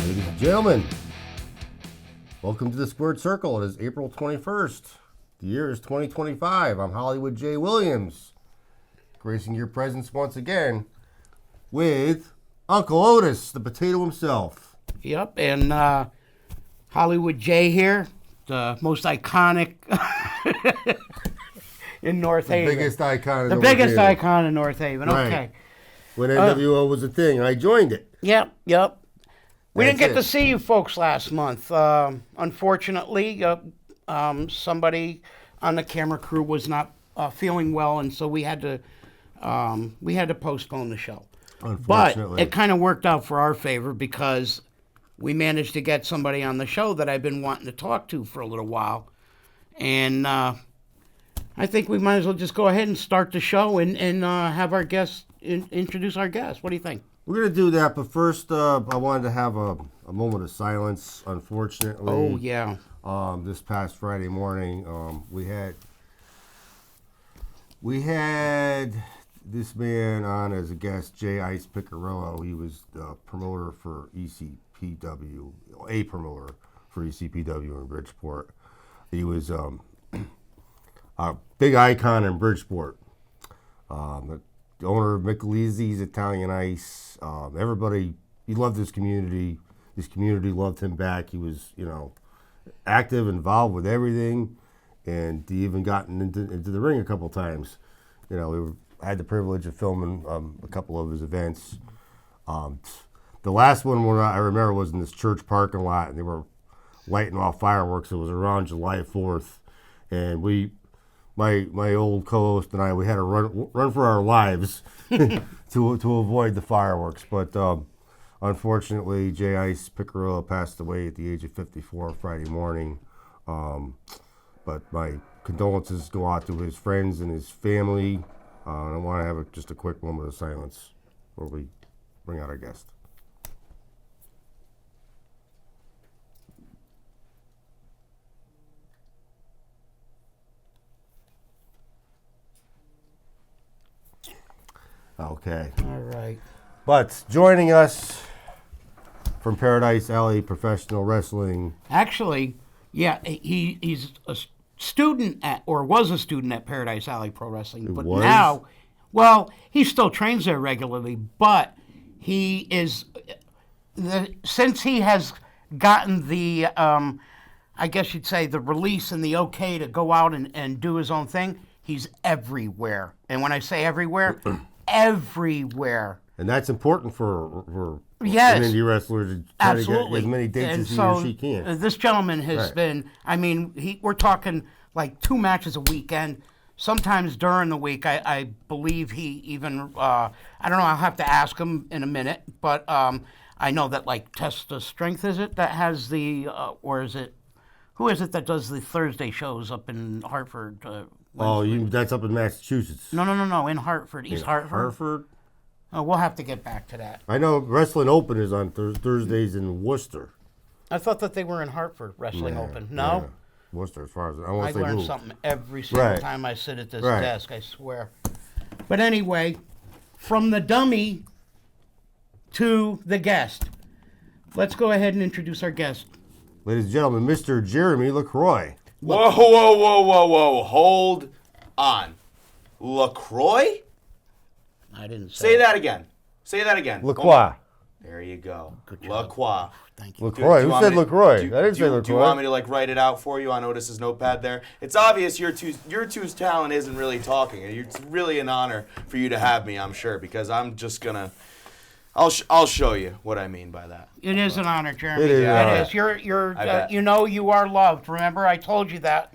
Ladies and gentlemen, welcome to the Squared Circle. It is April 21st. The year is 2025. I'm Hollywood J. Williams, gracing your presence once again with Uncle Otis, the potato himself. Yep, and Hollywood J here, the most iconic in North Haven. Biggest icon in the North biggest Haven. icon in North Haven. Right. Okay. When NWO was a thing, and I joined it. Yep. We didn't That's get it. to see you folks last month. Unfortunately, somebody on the camera crew was not feeling well, and so we had to postpone the show. But Unfortunately. it kind of worked out for our favor because we managed to get somebody on the show that I've been wanting to talk to for a little while. And I think we might as well just go ahead and start the show and have our guests introduce our guests. What do you think? We're going to do that, but first I wanted to have a moment of silence, unfortunately. Oh, yeah. This past Friday morning, we had this man on as a guest, J. Ice Picarillo. He was the promoter for ECPW, a promoter for ECPW in Bridgeport. He was a big icon in Bridgeport. The owner of Michelizzi's Italian Ice. Everybody, he loved his community. His community loved him back. He was, active, involved with everything, and he even gotten into the ring a couple times. We had the privilege of filming a couple of his events. The last one where I remember was in this church parking lot, and they were lighting off fireworks. It was around July 4th, and my old co-host and I, we had to run for our lives to avoid the fireworks. But unfortunately, J. Ice Picarillo passed away at the age of 54 Friday morning. But my condolences go out to his friends and his family. And I want to have just a quick moment of silence where we bring out our guest. Okay. All right. But joining us from Paradise Alley Professional Wrestling. Actually, yeah, he's a student was a student at Paradise Alley Pro Wrestling. But was? now, well, he still trains there regularly, but he is, since he has gotten the, I guess you'd say, the release and the okay to go out and do his own thing, he's everywhere. And when I say everywhere, everywhere. And that's important for Yes, an indie wrestler to try to absolutely. get as many dates And as he so, or she can. This gentleman has Right. been, we're talking like 2 matches a weekend. Sometimes during the week, I believe he even, I don't know, I'll have to ask him in a minute, but I know that like Test the Strength, is it, that has the, or is it, who is it that does the Thursday shows up in Hartford? That's up in Massachusetts. No, in Hartford, East Hartford. Hartford? Oh, we'll have to get back to that. I know Wrestling Open is on Thursdays in Worcester. I thought that they were in Hartford, Wrestling Open. No? Yeah. Worcester, as far as I want I to say. learn move. something every single Right. time I sit at this Right. desk, I swear. But anyway, from the dummy to the guest. Let's go ahead and introduce our guest. Ladies and gentlemen, Mr. Jeremy LaCroix. Whoa. Hold on. LaCroix? I didn't Say that again. LaCroix. There you go. Good job. LaCroix. Thank you. LaCroix. Do you Who want said me to- LaCroix? do- I didn't do- say LaCroix. Do you want me to write it out for you on Otis's notepad there? It's obvious your two's talent isn't really talking. It's really an honor for you to have me, I'm sure, because I'm just gonna. I'll show you what I mean by that. It is an honor, Jeremy. It is an honor. It is. You're I bet. you are loved. Remember, I told you that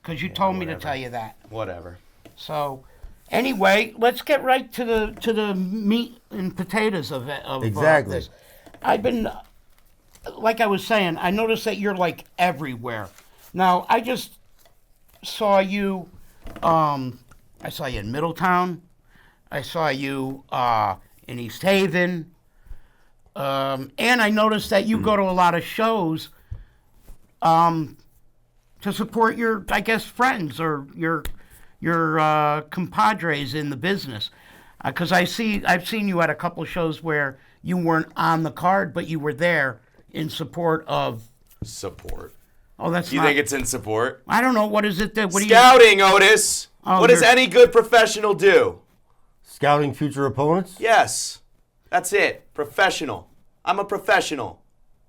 because you told me to whatever. tell you that. Whatever. So, anyway, let's get right to the meat and potatoes of Exactly. this. I've been, like I was saying, I noticed that you're like everywhere. Now, I just saw you. I saw you in Middletown. I saw you in East Haven. And I noticed that you go to a lot of shows to support your, I guess, friends or your compadres in the business. Because I've seen you at a couple of shows where you weren't on the card, but you were there in support of. Support. Oh, that's You not. think it's in support? I don't know. What is it that? What do you? Scouting, Otis. Oh, what does you're- any good professional do? Scouting future opponents? Yes. That's it. Professional. I'm a professional.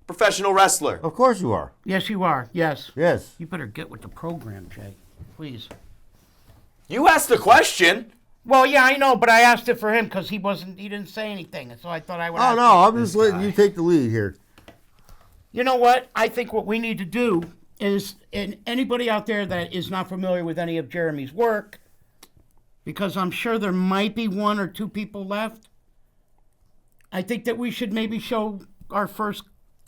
Professional wrestler. Of course you are. Yes, you are. Yes. Yes. You better get with the program, Jay. Please. You asked the question. Well, yeah, I know, but I asked it for him because he didn't say anything, so I thought I would. Oh, ask no, him. I'm just letting you take the lead here. You know what? I think what we need to do is, and anybody out there that is not familiar with any of Jeremy's work, because I'm sure there might be one or two people left, I think that we should maybe show our first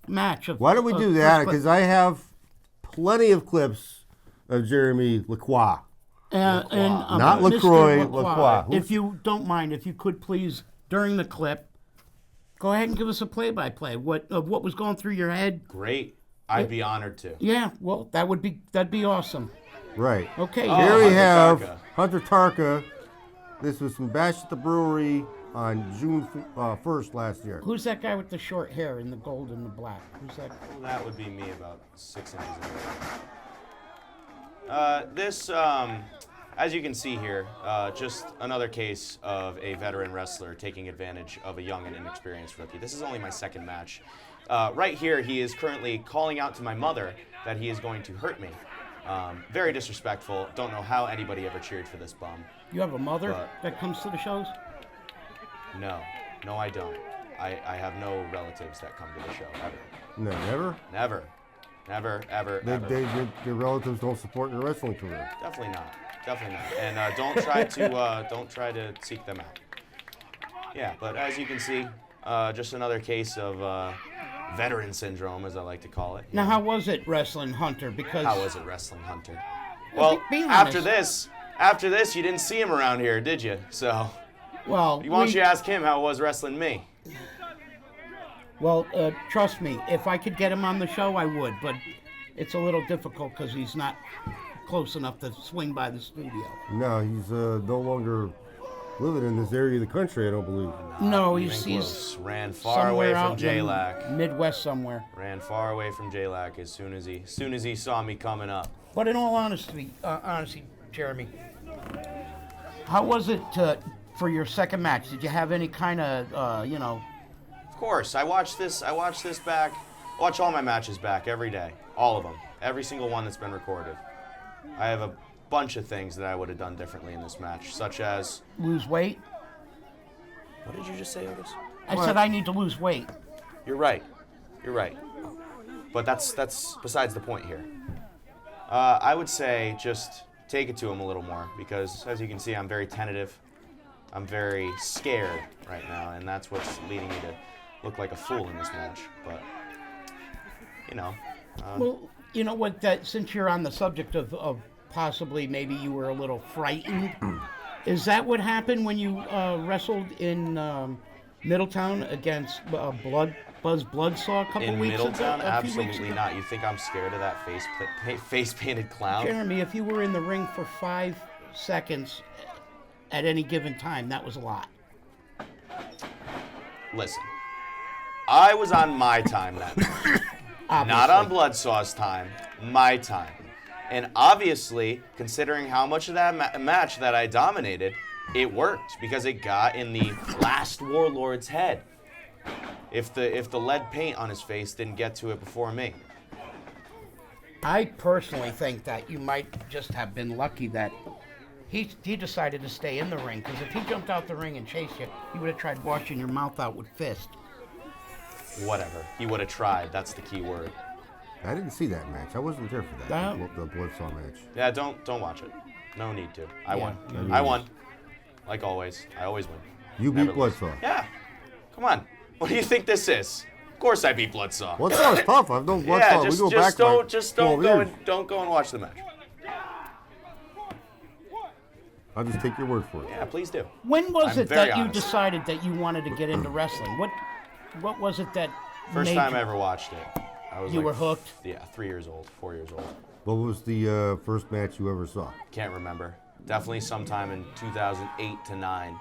match. Why don't we do that? Because I have plenty of clips of Jeremy Lacroix. Not Mr. LaCroix, Lacroix. If you don't mind, if you could please, during the clip, go ahead and give us a play-by-play of what was going through your head. Great. I'd be honored to. Yeah, well, that'd be awesome. Right. Okay. Oh, Here we Hunter have Tarka. Hunter Tarka. This was from Bash at the Brewery on June 1st last year. Who's that guy with the short hair in the gold and the black? Who's that? Well, that would be me about 6 inches away. As you can see here, just another case of a veteran wrestler taking advantage of a young and inexperienced rookie. This is only my second match. Right here, he is currently calling out to my mother that he is going to hurt me. Very disrespectful. Don't know how anybody ever cheered for this bum. You have a mother But- that comes to the shows? No, I don't. I have no relatives that come to the show, ever. No, never? Never, ever. Your relatives don't support your wrestling career. Definitely not. And don't try to seek them out. Yeah, but as you can see, just another case of veteran syndrome, as I like to call it. Now, how was it wrestling Hunter? Because How was it, Wrestling Hunter? Well, be after honest. this, you didn't see him around here, did you? So, well, why don't you ask him how it was wrestling me? Well, trust me, if I could get him on the show, I would, but it's a little difficult because he's not close enough to swing by the studio. No, he's no longer living in this area of the country, I don't believe. No, Even he's close. Ran far away somewhere from out JLAC. in Midwest somewhere. Ran far away from JLAC as soon as he saw me coming up. But in all honesty, Jeremy, how was it for your second match? Did you have any kind of, Of course, I watch this back. Watch all my matches back every day, all of them, every single one that's been recorded. I have a bunch of things that I would have done differently in this match, such as. lose weight? What did you just say, Otis? I said I need to lose weight. You're right. But that's besides the point here. I would say just take it to him a little more because, as you can see, I'm very tentative. I'm very scared right now, and that's what's leading me to look like a fool in this match. But, Well, you know what? That since you're on the subject of possibly maybe you were a little frightened, is that what happened when you wrestled in Middletown against Buzz Bloodsaw a couple in weeks Middletown, ago? A few weeks absolutely ago? not. You think I'm scared of that face-painted clown? Jeremy, if you were in the ring for 5 seconds at any given time, that was a lot. Listen, I was on my time that night. Not on Bloodsaw's time, my time. And obviously, considering how much of that match that I dominated, it worked because it got in the last warlord's head. If the lead paint on his face didn't get to it before me. I personally think that you might just have been lucky that he decided to stay in the ring, because if he jumped out the ring and chased you, he would have tried washing your mouth out with fist. Whatever. He would have tried. That's the key word. I didn't see that match. I wasn't there for that, the Bloodsaw match. Yeah, don't watch it. No need to. I won. Yeah. I won. Like always. I always win. You Never beat lose. Bloodsaw. Yeah. Come on. What do you think this is? Of course I beat Bloodsaw. Bloodsaw is tough. I've known Bloodsaw. Yeah, We just go back don't like don't 12 go years. and go and watch the match. I'll just take your word for it. Yeah, please do. When was I'm it very that you honest. decided that you wanted to get into wrestling? What was it that First made time you, I ever watched it. I was you like, were hooked? Yeah, 3 years old, 4 years old. What was the first match you ever saw? Can't remember. Definitely sometime in 2008 to 9.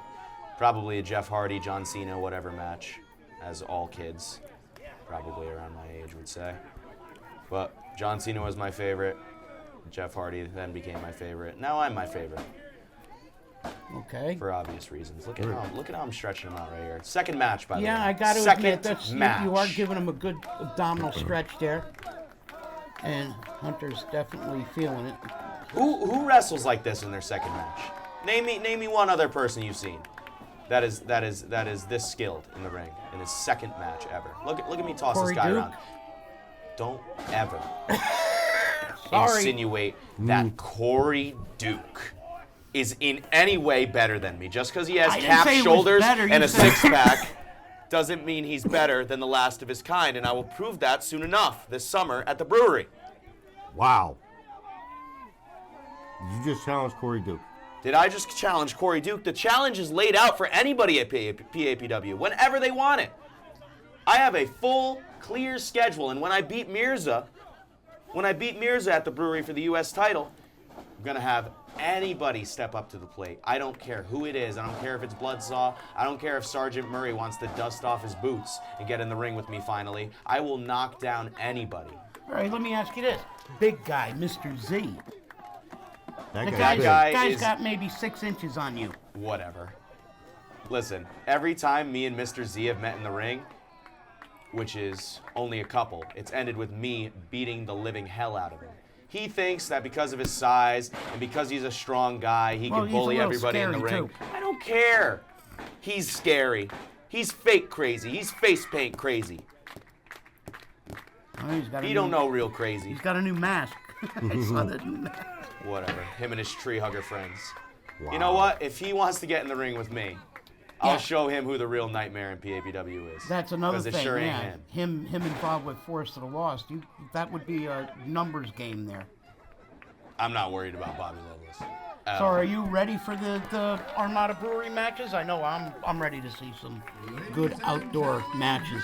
Probably a Jeff Hardy, John Cena, whatever match, as all kids. probably around my age, would say. But John Cena was my favorite. Jeff Hardy then became my favorite. Now I'm my favorite. Okay. For obvious reasons. Look at how I'm stretching him out right here. Second match, by the way. Yeah, I got to Second admit, that's match. you are giving him a good abdominal stretch there, and Hunter's definitely feeling it. Who wrestles like this in their second match? Name me one other person you've seen that is this skilled in the ring in his second match ever. Look at me toss Corey this guy Duke? around. Don't ever Sorry. insinuate that Corey Duke is in any way better than me. Just because he has I didn't calf say he was shoulders better, you and a said- six-pack doesn't mean he's better than the last of his kind, and I will prove that soon enough this summer at the brewery. Wow. Did you just challenge Corey Duke? Did I just challenge Corey Duke? The challenge is laid out for anybody at PAPW whenever they want it. I have a full, clear schedule, and when I beat Mirza at the brewery for the U.S. title, I'm going to have anybody step up to the plate. I don't care who it is. I don't care if it's Bloodsaw. I don't care if Sergeant Murray wants to dust off his boots and get in the ring with me finally. I will knock down anybody. All right, let me ask you this: big guy, Mr. Z. That The guy's guy's big. got maybe 6 inches on you. Whatever. Listen, every time me and Mr. Z have met in the ring, which is only a couple, it's ended with me beating the living hell out of him. He thinks that because of his size and because he's a strong guy, he Well, can he's a bully little everybody in the scary, ring. too. I don't care. He's scary. He's fake crazy. He's face paint crazy. Oh, he's got a He new- don't know real crazy. He's got a new mask. I saw the new mask. Whatever. Him and his tree hugger friends. Wow. You know what? If he wants to get in the ring with me, I'll Yeah. show him who the real nightmare in PAPW is. That's another 'Cause it thing. sure ain't Yeah, him involved with Forest of the Lost. That would be a numbers game there. I'm not worried about Bobby Loveless. So, are you ready for the Armada Brewery matches? I know I'm ready to see some good outdoor matches.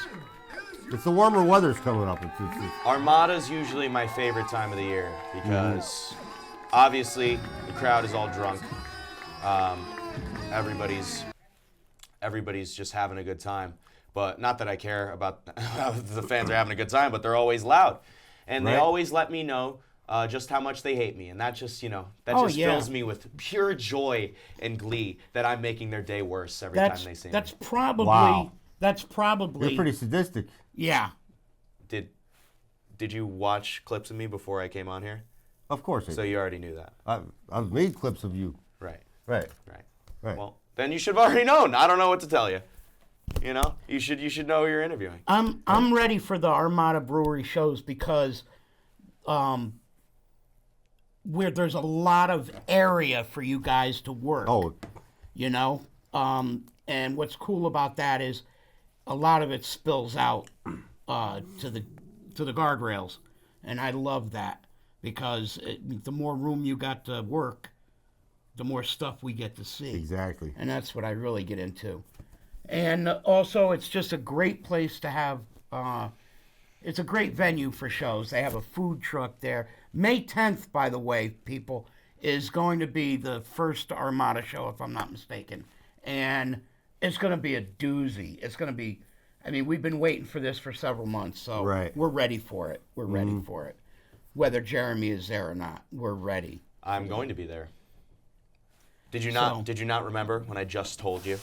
It's the warmer weather's coming up. It's Armada's usually my favorite time of the year because obviously the crowd is all drunk. Everybody's just having a good time. But not that I care about the fans are having a good time, but they're always loud. And they Right. always let me know just how much they hate me. And that just, that Oh, just yeah. fills me with pure joy and glee that I'm making their day worse every That's time they see that's me. probably Wow. that's probably you're pretty sadistic. yeah. Did you watch clips of me before I came on here? Of course. So you already knew that. I've made clips of you. Right. Right. Right. Right. Well, then you should have already known. I don't know what to tell you. You should know who you're interviewing. I'm ready for the Armada Brewery shows because where there's a lot of area for you guys to work. Oh, And what's cool about that is a lot of it spills out to the guardrails, and I love that because the more room you got to work, the more stuff we get to see. exactly. And that's what I really get into. And also, it's just a great place to have. It's a great venue for shows. They have a food truck there. May 10th, by the way, people, is going to be the first Armada show, if I'm not mistaken. And it's going to be a doozy. It's going to be, we've been waiting for this for several months, so Right. we're ready for it. We're ready for it. Whether Jeremy is there or not, we're ready. I'm going to be there. Did you So- not remember when I just told you?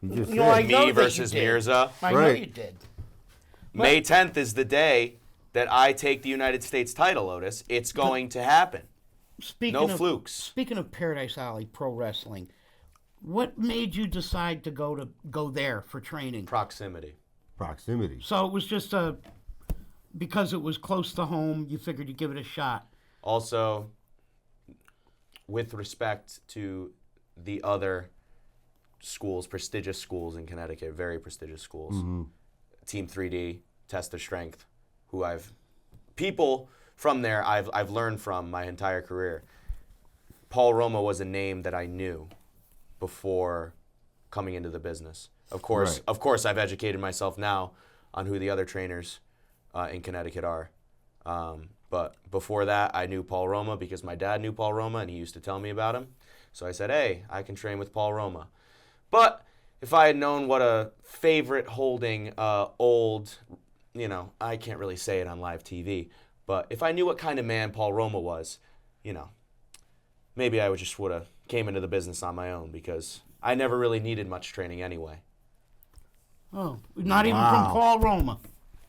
You just No, I said. know Me that versus you did. Mirza. I know Right. you did. May 10th is the day that I take the United States title, Otis. It's going to happen. Speaking No of, flukes. Speaking of Paradise Alley Pro Wrestling, what made you decide to go there for training? Proximity. Proximity. So it was just because it was close to home, you figured you'd give it a shot. Also, with respect to the other schools, prestigious schools in Connecticut, very prestigious schools, Team 3D, Test of Strength, people from there I've learned from my entire career. Paul Roma was a name that I knew before coming into the business. Of course, Right. I've educated myself now on who the other trainers in Connecticut are. But before that, I knew Paul Roma because my dad knew Paul Roma and he used to tell me about him. So I said, hey, I can train with Paul Roma. But if I had known what a favorite holding old you know, I can't really say it on live TV, but if I knew what kind of man Paul Roma was, you know, maybe I would have came into the business on my own because I never really needed much training anyway. Oh, not even from Paul Roma.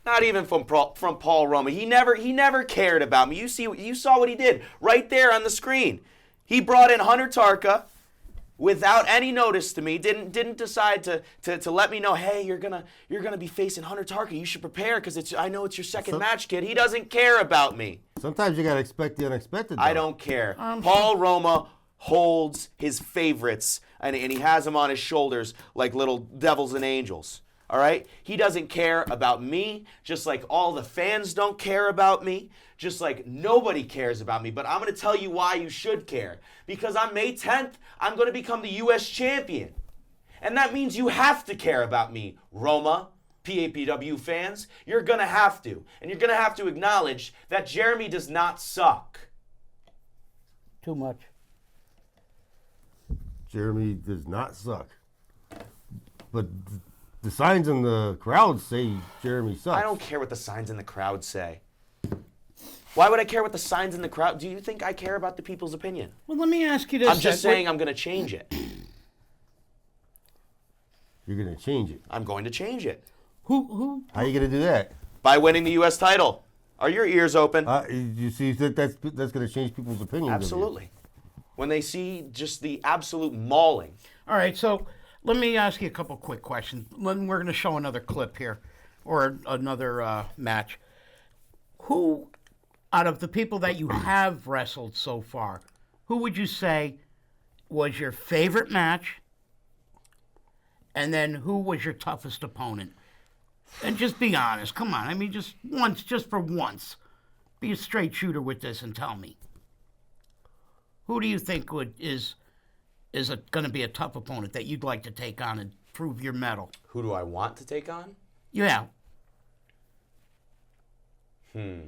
Not even from Paul Roma. He never cared about me. You saw what he did right there on the screen. He brought in Hunter Tarka without any notice to me. Didn't decide to let me know, hey, you're gonna be facing Hunter Tarka. You should prepare because I know it's your second match, kid. He doesn't care about me. Sometimes you gotta expect the unexpected. Though. I don't care. Paul Roma holds his favorites and he has them on his shoulders like little devils and angels. All right? He doesn't care about me, just like all the fans don't care about me, just like nobody cares about me. But I'm going to tell you why you should care. Because on May 10th, I'm going to become the U.S. champion. And that means you have to care about me, Roma, PAPW fans. You're going to have to. And you're going to have to acknowledge that Jeremy does not suck. Too much. Jeremy does not suck. But the signs in the crowd say Jeremy sucks. I don't care what the signs in the crowd say. Why would I care what the signs in the crowd? Do you think I care about the people's opinion? Well, let me ask you this. I'm just saying I'm going to change it. You're going to change it. I'm going to change it. Who? How are you going to do that? By winning the U.S. title. Are your ears open? You see that's going to change people's opinions. Absolutely. When they see just the absolute mauling. All right, so let me ask you a couple quick questions. We're going to show another clip here, or another match. Who, out of the people that you have wrestled so far, who would you say was your favorite match? And then who was your toughest opponent? And just be honest. Come on. I mean, just for once. Be a straight shooter with this and tell me. Who do you think is going to be a tough opponent that you'd like to take on and prove your mettle? Who do I want to take on? Yeah. Who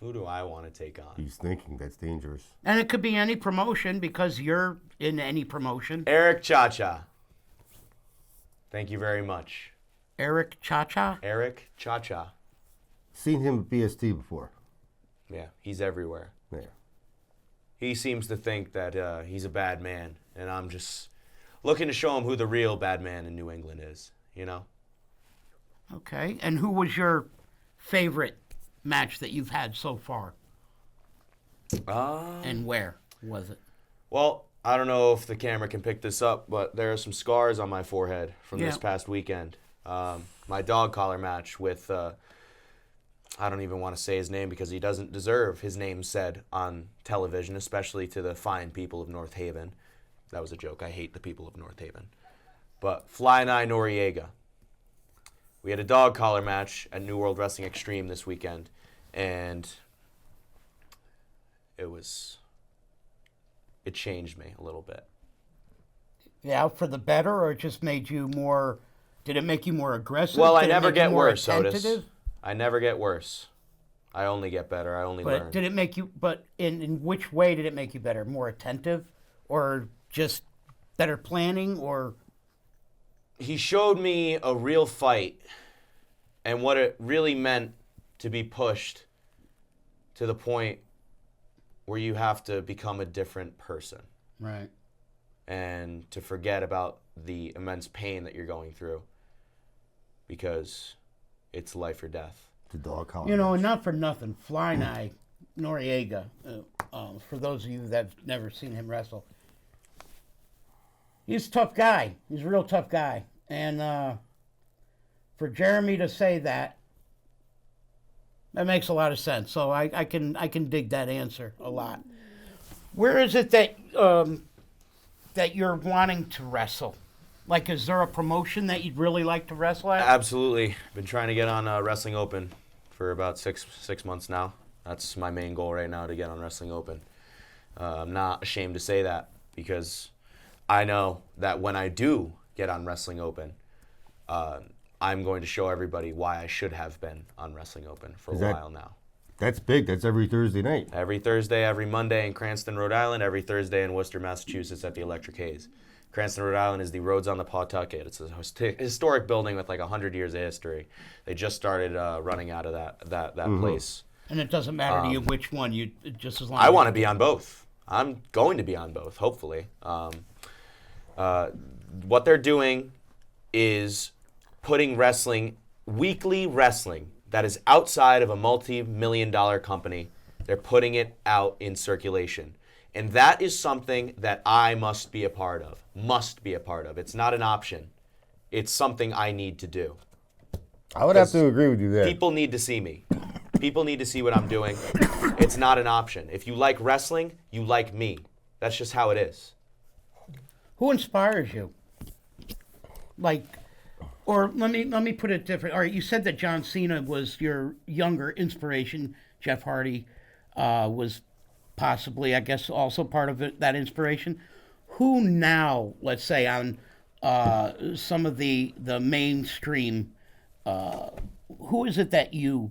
do I want to take on? He's thinking. That's dangerous. And it could be any promotion because you're in any promotion. Eric Cha-Cha. Thank you very much. Eric Cha-Cha? Eric Cha-Cha. Seen him at BST before. Yeah, he's everywhere. Yeah. He seems to think that he's a bad man, and I'm just looking to show him who the real bad man in New England is, you know? Okay. And who was your favorite match that you've had so far? And where was it? Well, I don't know if the camera can pick this up, but there are some scars on my forehead from this past weekend. My dog collar match with, I don't even want to say his name because he doesn't deserve his name said on television, especially to the fine people of North Haven. That was a joke. I hate the people of North Haven. But Fly Nye Noriega. We had a dog collar match at New World Wrestling Extreme this weekend, and it changed me a little bit. Yeah, for the better, or it just made you more, did it make you more aggressive? Well, I Did it never make you get more worse, Otis. attentive? I never get worse. I only get better. I only learn. But did it make you, but in which way did it make you better? More attentive, or just better planning, or? He showed me a real fight and what it really meant to be pushed to the point where you have to become a different person. Right. And to forget about the immense pain that you're going through because it's life or death. The dog collar. You know, and not for nothing, Fly Nye Noriega, for those of you that have never seen him wrestle, he's a tough guy. He's a real tough guy. And for Jeremy to say that makes a lot of sense. So I can dig that answer a lot. Where is it that that you're wanting to wrestle? Like, is there a promotion that you'd really like to wrestle at? Absolutely. Been trying to get on Wrestling Open for about six months now. That's my main goal right now, to get on Wrestling Open. I'm not ashamed to say that because I know that when I do get on Wrestling Open, I'm going to show everybody why I should have been on Wrestling Open for a while now. That's big. That's every Thursday night. Every Thursday, every Monday in Cranston, Rhode Island, every Thursday in Worcester, Massachusetts at the Electric Haze. Cranston, Rhode Island is the Rhodes on the Pawtucket. It's a historic building with like 100 years of history. They just started running out of that place. And it doesn't matter to you which one. You just as long. I want to be on both. I'm going to be on both, hopefully. What they're doing is putting weekly wrestling that is outside of a multi-million-dollar company. They're putting it out in circulation. And that is something that I must be a part of. Must be a part of. It's not an option. It's something I need to do. I would have to agree with you there. People need to see me. People need to see what I'm doing. It's not an option. If you like wrestling, you like me. That's just how it is. Who inspires you? Like, or let me put it different. All right, you said that John Cena was your younger inspiration. Jeff Hardy was possibly, I guess, also part of that inspiration. Who now, let's say, on some of the mainstream, who is it that you,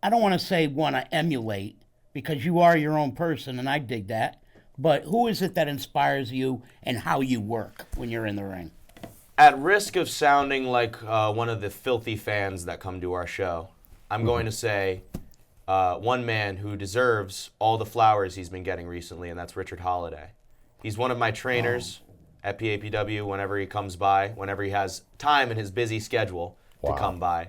I don't want to say want to emulate, because you are your own person, and I dig that, but who is it that inspires you and how you work when you're in the ring? At risk of sounding like one of the filthy fans that come to our show, I'm going to say one man who deserves all the flowers he's been getting recently, and that's Richard Holiday. He's one of my trainers at PAPW whenever he comes by, whenever he has time in his busy schedule to come by.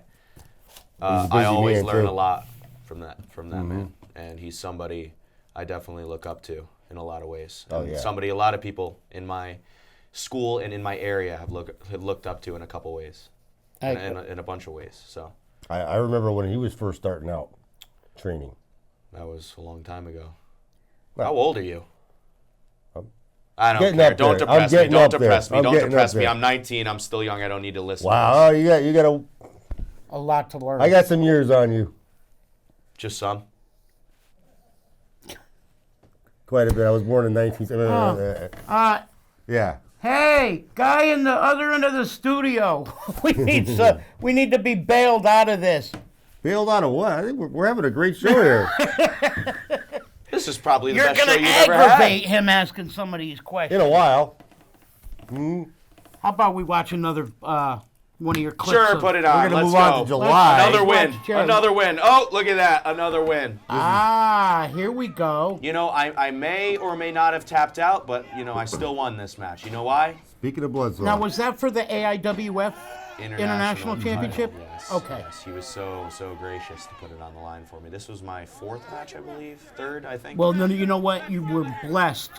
I always learn a lot from that man, and he's somebody I definitely look up to in a lot of ways. Somebody a lot of people in my school and in my area have looked up to in a couple ways, in a bunch of ways. So I remember when he was first starting out training. that was a long time ago. Well, How old are you? I'm I don't getting care. up Don't there. depress I'm me. getting Don't up there. depress me. I'm Don't getting depress up me. there. I'm 19. I'm still young. I don't need to listen. Wow, To this. you got A lot to learn. I got some years on you. Just some. Quite a bit. I was born in 1970. Yeah. Hey, guy in the other end of the studio, we need to be bailed out of this. Bailed out of what? I think we're having a great show here. This is probably the You're best show gonna you've ever had. aggravate him asking some of these questions. In a while. How about we watch another one of your clips? Sure, of- put it We're on. gonna Let's move go. on to July. Another win. Watch Jerry. Another win. Oh, look at that. Another win. Here we go. You know, I may or may not have tapped out, but, you know, I still won this match. You know why? Speaking of blood Now, was that for the AIWF International title, Championship? Yes. Okay. Yes, he was so gracious to put it on the line for me. This was my fourth match, I believe. Third, I think. Well, no, you know what? You were blessed.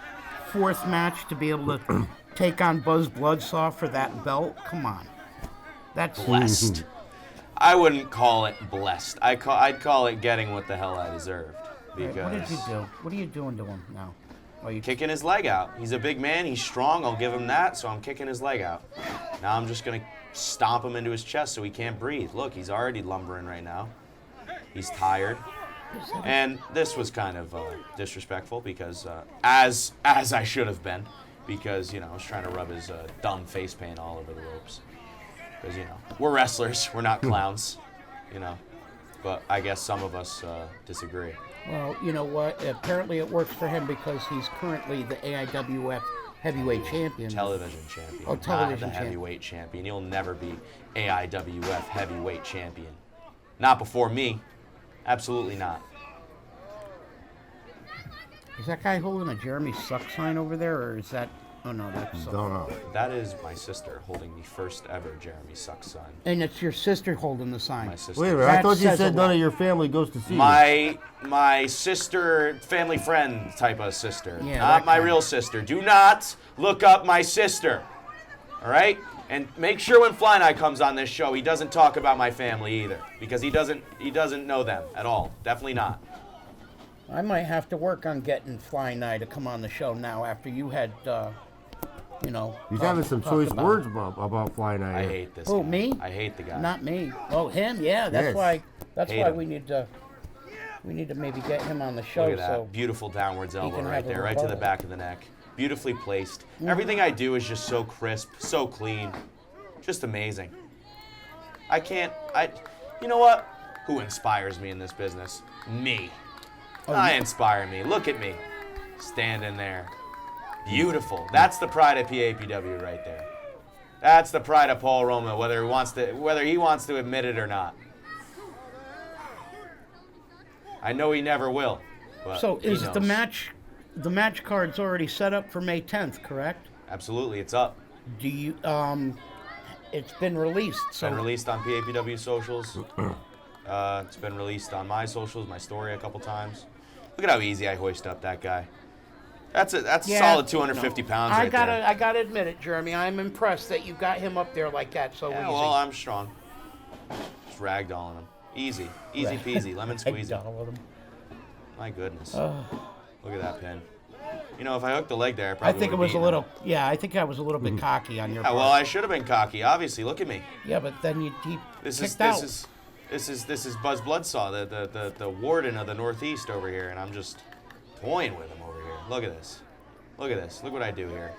Fourth match to be able to take on Buzz Bloodsaw for that belt. Come on. That's blessed. I wouldn't call it blessed. I'd call it getting what the hell I deserved. Because What did you do? What are you doing to him now? Are you kicking his leg out. He's a big man. He's strong. I'll give him that. So I'm kicking his leg out. Now I'm just going to stomp him into his chest so he can't breathe. Look, he's already lumbering right now. He's tired. And this was kind of disrespectful because, as I should have been, because, you know, I was trying to rub his dumb face paint all over the ropes. Because, you know, we're wrestlers. We're not clowns, you know. But I guess some of us disagree. Well, you know what? Apparently it works for him because he's currently the AIWF heavyweight champion. Television champion. Oh, television not the champion. heavyweight champion. He'll never be AIWF heavyweight champion. Not before me. Absolutely not. Is that guy holding a Jeremy Suck sign over there, or is that... Oh, no, that's... Don't know. That is my sister holding the first ever Jeremy Suck sign. And it's your sister holding the sign. My sister. Wait a minute. I That thought you says said a none lot. of your family goes to see you. My sister, family friend type of sister. Yeah, Not that my kind. real sister. Do not look up my sister. All right? And make sure when Fly Night comes on this show, he doesn't talk about my family either. Because he doesn't know them at all. Definitely not. I might have to work on getting Flying Eye to come on the show now after you had, you know... He's talked- having some talked choice about words about Flying Eye. I hate this Who, guy. me? I hate the guy. Not me. Oh, him? Yeah, that's Yes. why... That's Hate why him. we need to maybe get him on the show. Look at that. So Beautiful downwards elbow can right have a there, right to the rebuttal. back of the neck. Beautifully placed. Everything I do is just so crisp, so clean. Just amazing. You know what? Who inspires me in this business? Me. I inspire me. Look at me. Standing there. Beautiful. That's the pride of PAPW right there. That's the pride of Paul Roma, whether he wants to admit it or not. I know he never will. But So he is knows. the match card's already set up for May 10th, correct? Absolutely, it's up. Do you it's been released. It's So been released on PAPW socials. It's been released on my socials, my story a couple times. Look at how easy I hoist up that guy. That's a Yeah, solid 250 pounds right there. I gotta admit it, Jeremy. I'm impressed that you got him up there like that so Yeah, easy. well, I'm strong. Just ragdolling him. Easy peasy, lemon squeezy. With him. My goodness. Look at that pin. You know, if I hooked the leg there, I I probably think it would've was a beaten little. him. Yeah, I think I was a little bit cocky on your Yeah, part. well, I should have been cocky. Obviously, look at me. Yeah, but then he This kicked is out. this is Buzz Bloodsaw, the warden of the Northeast over here, and I'm just toying with him over here. Look at this. Look at this. Look what I do here.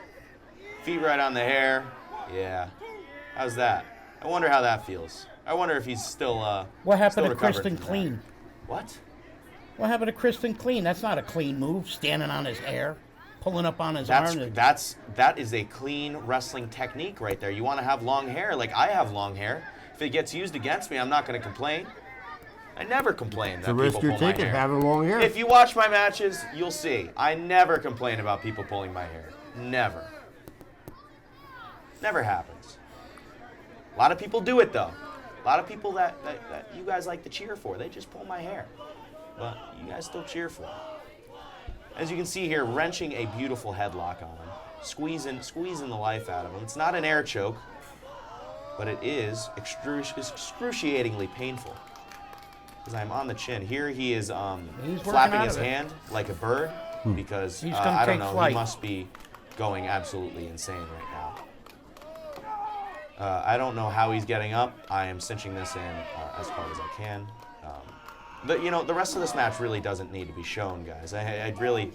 Feet right on the hair. Yeah. How's that? I wonder how that feels. I wonder if he's still What happened still to recovering Kristen from that. Clean? What? What happened to Kristen Clean? That's not a clean move. Standing on his hair, pulling up on his That arm. is a clean wrestling technique right there. You want to have long hair, like I have long hair. If it gets used against me, I'm not going to complain. I never complain It's that a risk people you're pull my taking hair. having long hair. If you watch my matches, you'll see. I never complain about people pulling my hair. Never. Never happens. A lot of people do it though. A lot of people that you guys like to cheer for, they just pull my hair. But you guys still cheer for it. As you can see here, wrenching a beautiful headlock on him. Squeezing the life out of him. It's not an air choke, but it is excruciatingly painful. Because I'm on the chin. Here he is working flapping out his of it. hand like a bird because He's gonna I don't take know, flight. he must be going absolutely insane right now. I don't know how he's getting up. I am cinching this in as hard as I can. The rest of this match really doesn't need to be shown, guys. I really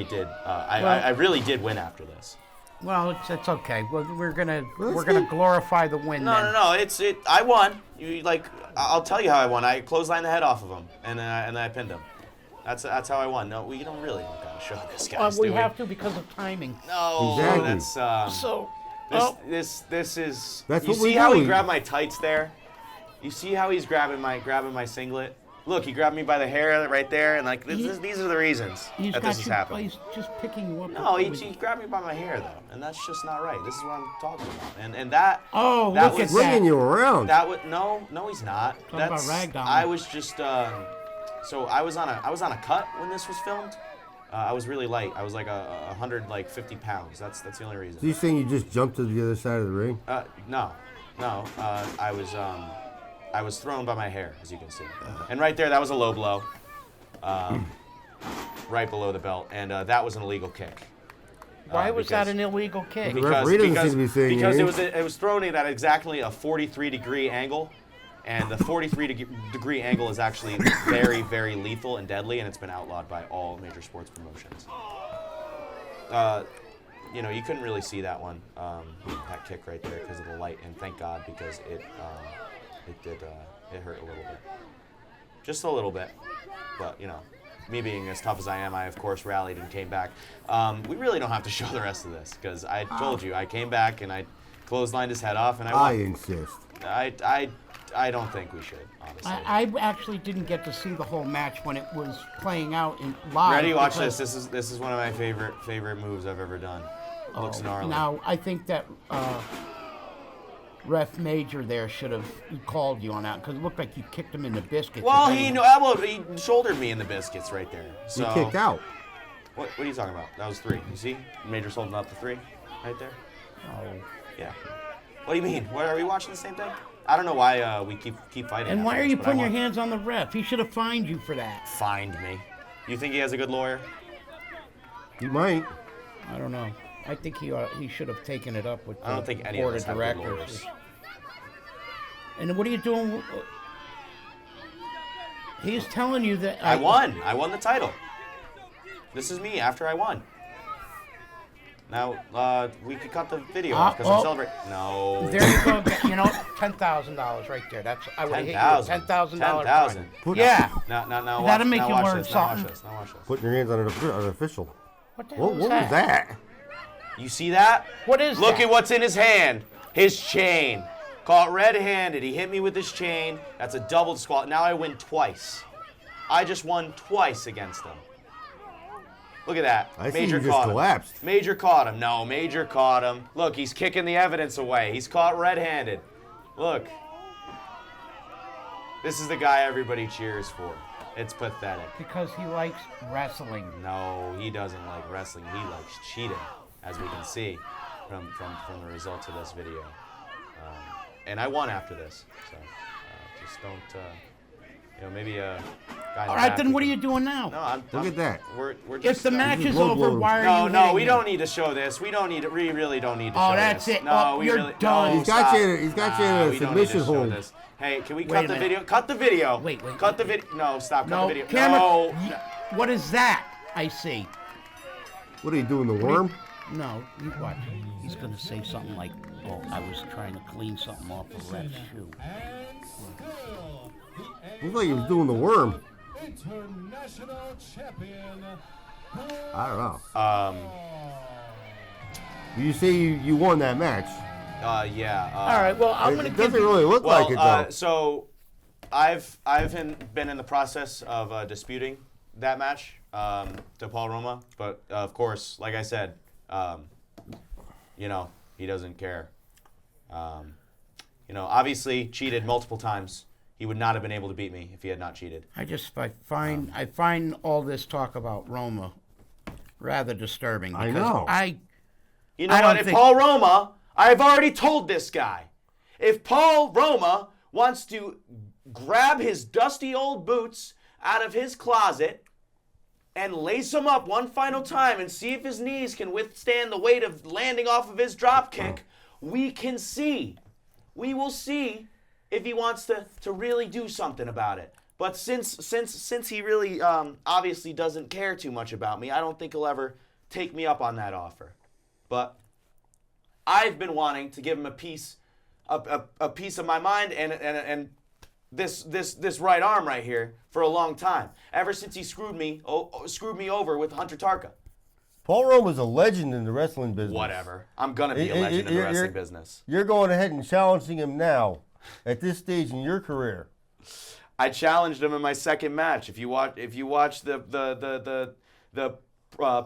did. I really did win after this. Well, it's okay. We're gonna glorify the win. then. No. I won. I'll tell you how I won. I clotheslined the head off of him, and then I pinned him. That's how I won. No, we don't really gotta show this, guys. We do have to because of timing. No, Exactly. that's So, That's This is. You what see we're how he doing. grabbed my tights there? You see how he's grabbing my singlet? Look, he grabbed me by the hair right there, and these are the reasons he's that got this is you. happening. He's just picking you up. No, he grabbed me by my hair though, and that's just not right. This is what I'm talking about, and that. Oh, that look at was, that. Bringing you around. That would no, he's not. Talking about ragdoll. I was just so I was on a cut when this was filmed. I was really light. I was like 150 pounds. That's the only reason. So you saying you just jumped to the other side of the ring? No. I was thrown by my hair, as you can see. And right there, that was a low blow, right below the belt, and that was an illegal kick. Why was that an illegal kick? The referee doesn't seem to be saying because anything. it was thrown in at exactly a 43-degree angle, and the 43-degree angle is actually very, very lethal and deadly, and it's been outlawed by all major sports promotions. You couldn't really see that one, that kick right there because of the light, and thank God because it hurt a little bit, just a little bit. But me being as tough as I am, I of course rallied and came back. We really don't have to show the rest of this because I told you I came back and I clotheslined his head off and I I won. insist. I don't think we should, honestly. I actually didn't get to see the whole match when it was playing out in live. Ready? Watch this. because- This is one of my favorite moves I've ever done. Looks gnarly. Now, I think that Ref Major there should have called you on that because it looked like you kicked him in the biscuits. Well, If he anyone- he shouldered me in the biscuits right there. So You kicked out. What are you talking about? That was 3. You see? Major's holding up the 3 right there. Oh. Yeah. What do you mean? What, are we watching the same thing? I don't know why we keep fighting. And why are afterwards, you but I putting your won. hands on the ref? He should have fined you for that. Fined me. You think he has a good lawyer? You might. I don't know. I think he should have taken it up with I don't the think any of board us of have good directors. lawyers. And what are you doing? He's telling you that I won. I won the title. This is me after I won. Now, we could cut the video off because I'm celebrating. No. There you go. $10,000 right there. That's I would hit you with $10,000. $10,000. Yeah. Now, That'll watch, make now you watch learn this. something. Now watch this. Putting your hands on an official. What the What hell was that? You see that? What is Look that? at what's in his hand. His chain. Caught red-handed. He hit me with his chain. That's a double squat. Now I win twice. I just won twice against him. Look at that. I see Major you just caught him. collapsed. Major caught him. No, Major caught him. Look, he's kicking the evidence away. He's caught red-handed. Look. This is the guy everybody cheers for. It's pathetic. Because he likes wrestling. No, he doesn't like wrestling. He likes cheating, as we can see from the results of this video. And I won after this, so just don't, maybe guy in All the right, back then we what are can- you doing now? No, Look at that. We're If just. the match He's is low over, blown. why are No, you no, hitting we him? don't need to show this. We really don't need to show Oh, that's this. it. No, Oh, we you're really. done. No, He's got stop. you in a- he's got you in a Nah, we don't need to submission show hold. this. Hey, can we Wait cut a the minute. video? Cut the video. Wait. Cut the video. No, stop. Cut No, the video. camera. No. What is that? I see. What are you doing, the worm? No, you watch. He's gonna say something like, "Oh, I was trying to clean something off a ref's shoe." Looks like he was doing the worm. International champion. I don't know. You say you won that match. Yeah. All right. Well, I'm gonna It give doesn't you. really look like it, though. So I've been in the process of disputing that match to Paul Roma, but of course, like I said, he doesn't care. Obviously cheated multiple times. He would not have been able to beat me if he had not cheated. I find all this talk about Roma rather disturbing. I Because know. You know I what? don't If think- Paul Roma, I've already told this guy, if Paul Roma wants to grab his dusty old boots out of his closet and lace them up one final time and see if his knees can withstand the weight of landing off of his drop kick, we can see. We will see if he wants to really do something about it. But since he really obviously doesn't care too much about me, I don't think he'll ever take me up on that offer. But I've been wanting to give him a piece of my mind and this right arm right here for a long time. Ever since he screwed me over with Hunter Tarka. Paul Roma's a legend in the wrestling business. Whatever. I'm gonna be a legend in the wrestling business. You're going ahead and challenging him now, at this stage in your career. I challenged him in my second match. If you watch the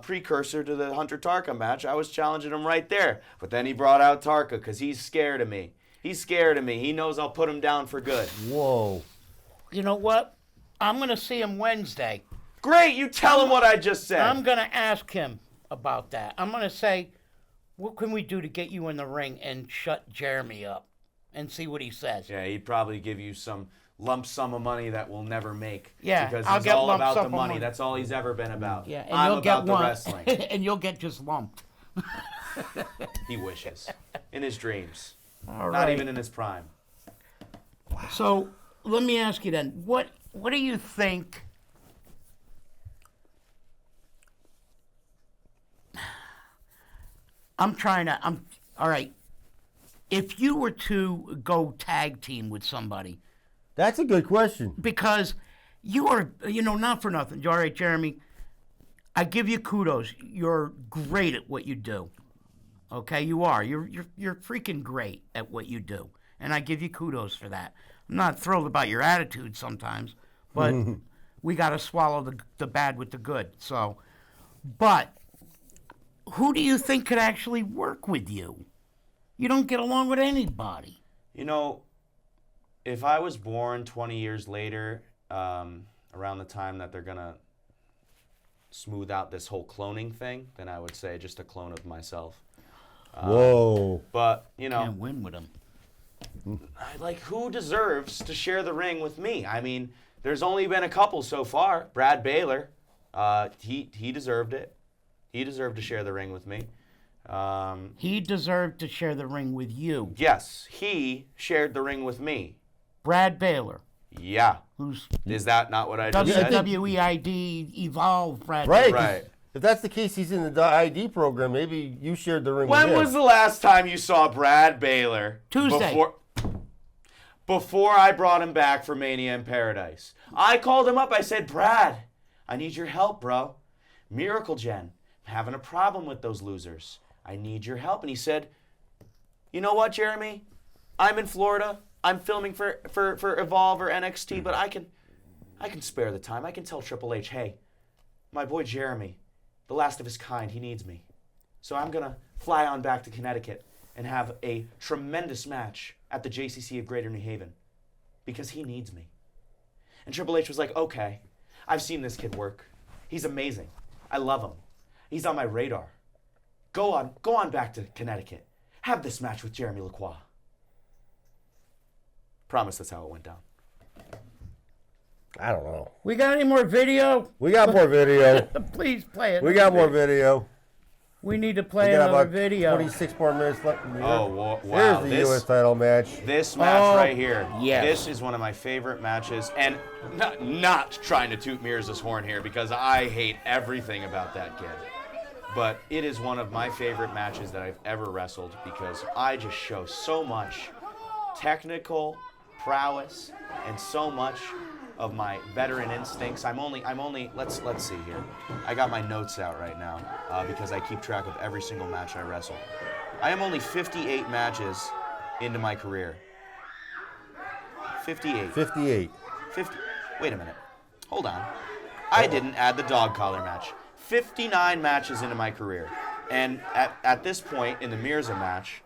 precursor to the Hunter Tarka match, I was challenging him right there. But then he brought out Tarka because he's scared of me. He's scared of me. He knows I'll put him down for good. Whoa. You know what? I'm gonna see him Wednesday. Great, you tell him what I just said. I'm gonna ask him about that. I'm gonna say, what can we do to get you in the ring and shut Jeremy up, and see what he says. Yeah, he'd probably give you some lump sum of money that we'll never make. Yeah, because I'll he's get all lump about sum the of money. money. That's all he's ever been about. Yeah, and I'm you'll about get the one, wrestling. and you'll get just lumped. He wishes. In his dreams. All Not right. even in his prime. So let me ask you then, what do you think? All right. If you were to go tag team with somebody, That's a good question. because you are, not for nothing. All right, Jeremy, I give you kudos. You're great at what you do. Okay, you are. You're freaking great at what you do, and I give you kudos for that. I'm not thrilled about your attitude sometimes, but we got to swallow the bad with the good. So, but who do you think could actually work with you? You don't get along with anybody. If I was born 20 years later, around the time that they're going to smooth out this whole cloning thing, then I would say just a clone of myself. Whoa. But, Can't win with them. who deserves to share the ring with me? I mean, there's only been a couple so far. Brad Baylor, he deserved it. He deserved to share the ring with me. He deserved to share the ring with you. Yes, he shared the ring with me. Brad Baylor, Yeah. who's Is that not what I just said? WWEID Evolve Brad Right. Baylor. Right. If that's the case, he's in the ID program. Maybe you shared the ring with When him. was the last time you saw Brad Baylor? Tuesday. Before I brought him back for Mania in Paradise. I called him up. I said, Brad, I need your help, bro. Miracle Gen. I'm having a problem with those losers. I need your help. And he said, you know what, Jeremy? I'm in Florida. I'm filming for Evolve or NXT, but I can spare the time. I can tell Triple H, hey, my boy Jeremy, the last of his kind, he needs me. So I'm going to fly on back to Connecticut and have a tremendous match at the JCC of Greater New Haven because he needs me. And Triple H was like, okay, I've seen this kid work. He's amazing. I love him. He's on my radar. Go on back to Connecticut. Have this match with Jeremy Lacroix. Promise that's how it went down. I don't know. We got any more video? We got more video. Please play it. We got more video. We need to We play got another about video. 26 more minutes left in the year. Oh, wow. Here's the U.S. title match. This match Oh, right here. yes. This is one of my favorite matches. And not trying to toot Mirza's horn here because I hate everything about that kid. But it is one of my favorite matches that I've ever wrestled because I just show so much technical prowess and so much of my veteran instincts. I'm only let's see here. I got my notes out right now because I keep track of every single match I wrestle. I am only 58 matches into my career. 58. 58. 50. Wait a minute. Hold on. I didn't add the dog collar match. 59 matches into my career. And at this point in the Mirza match,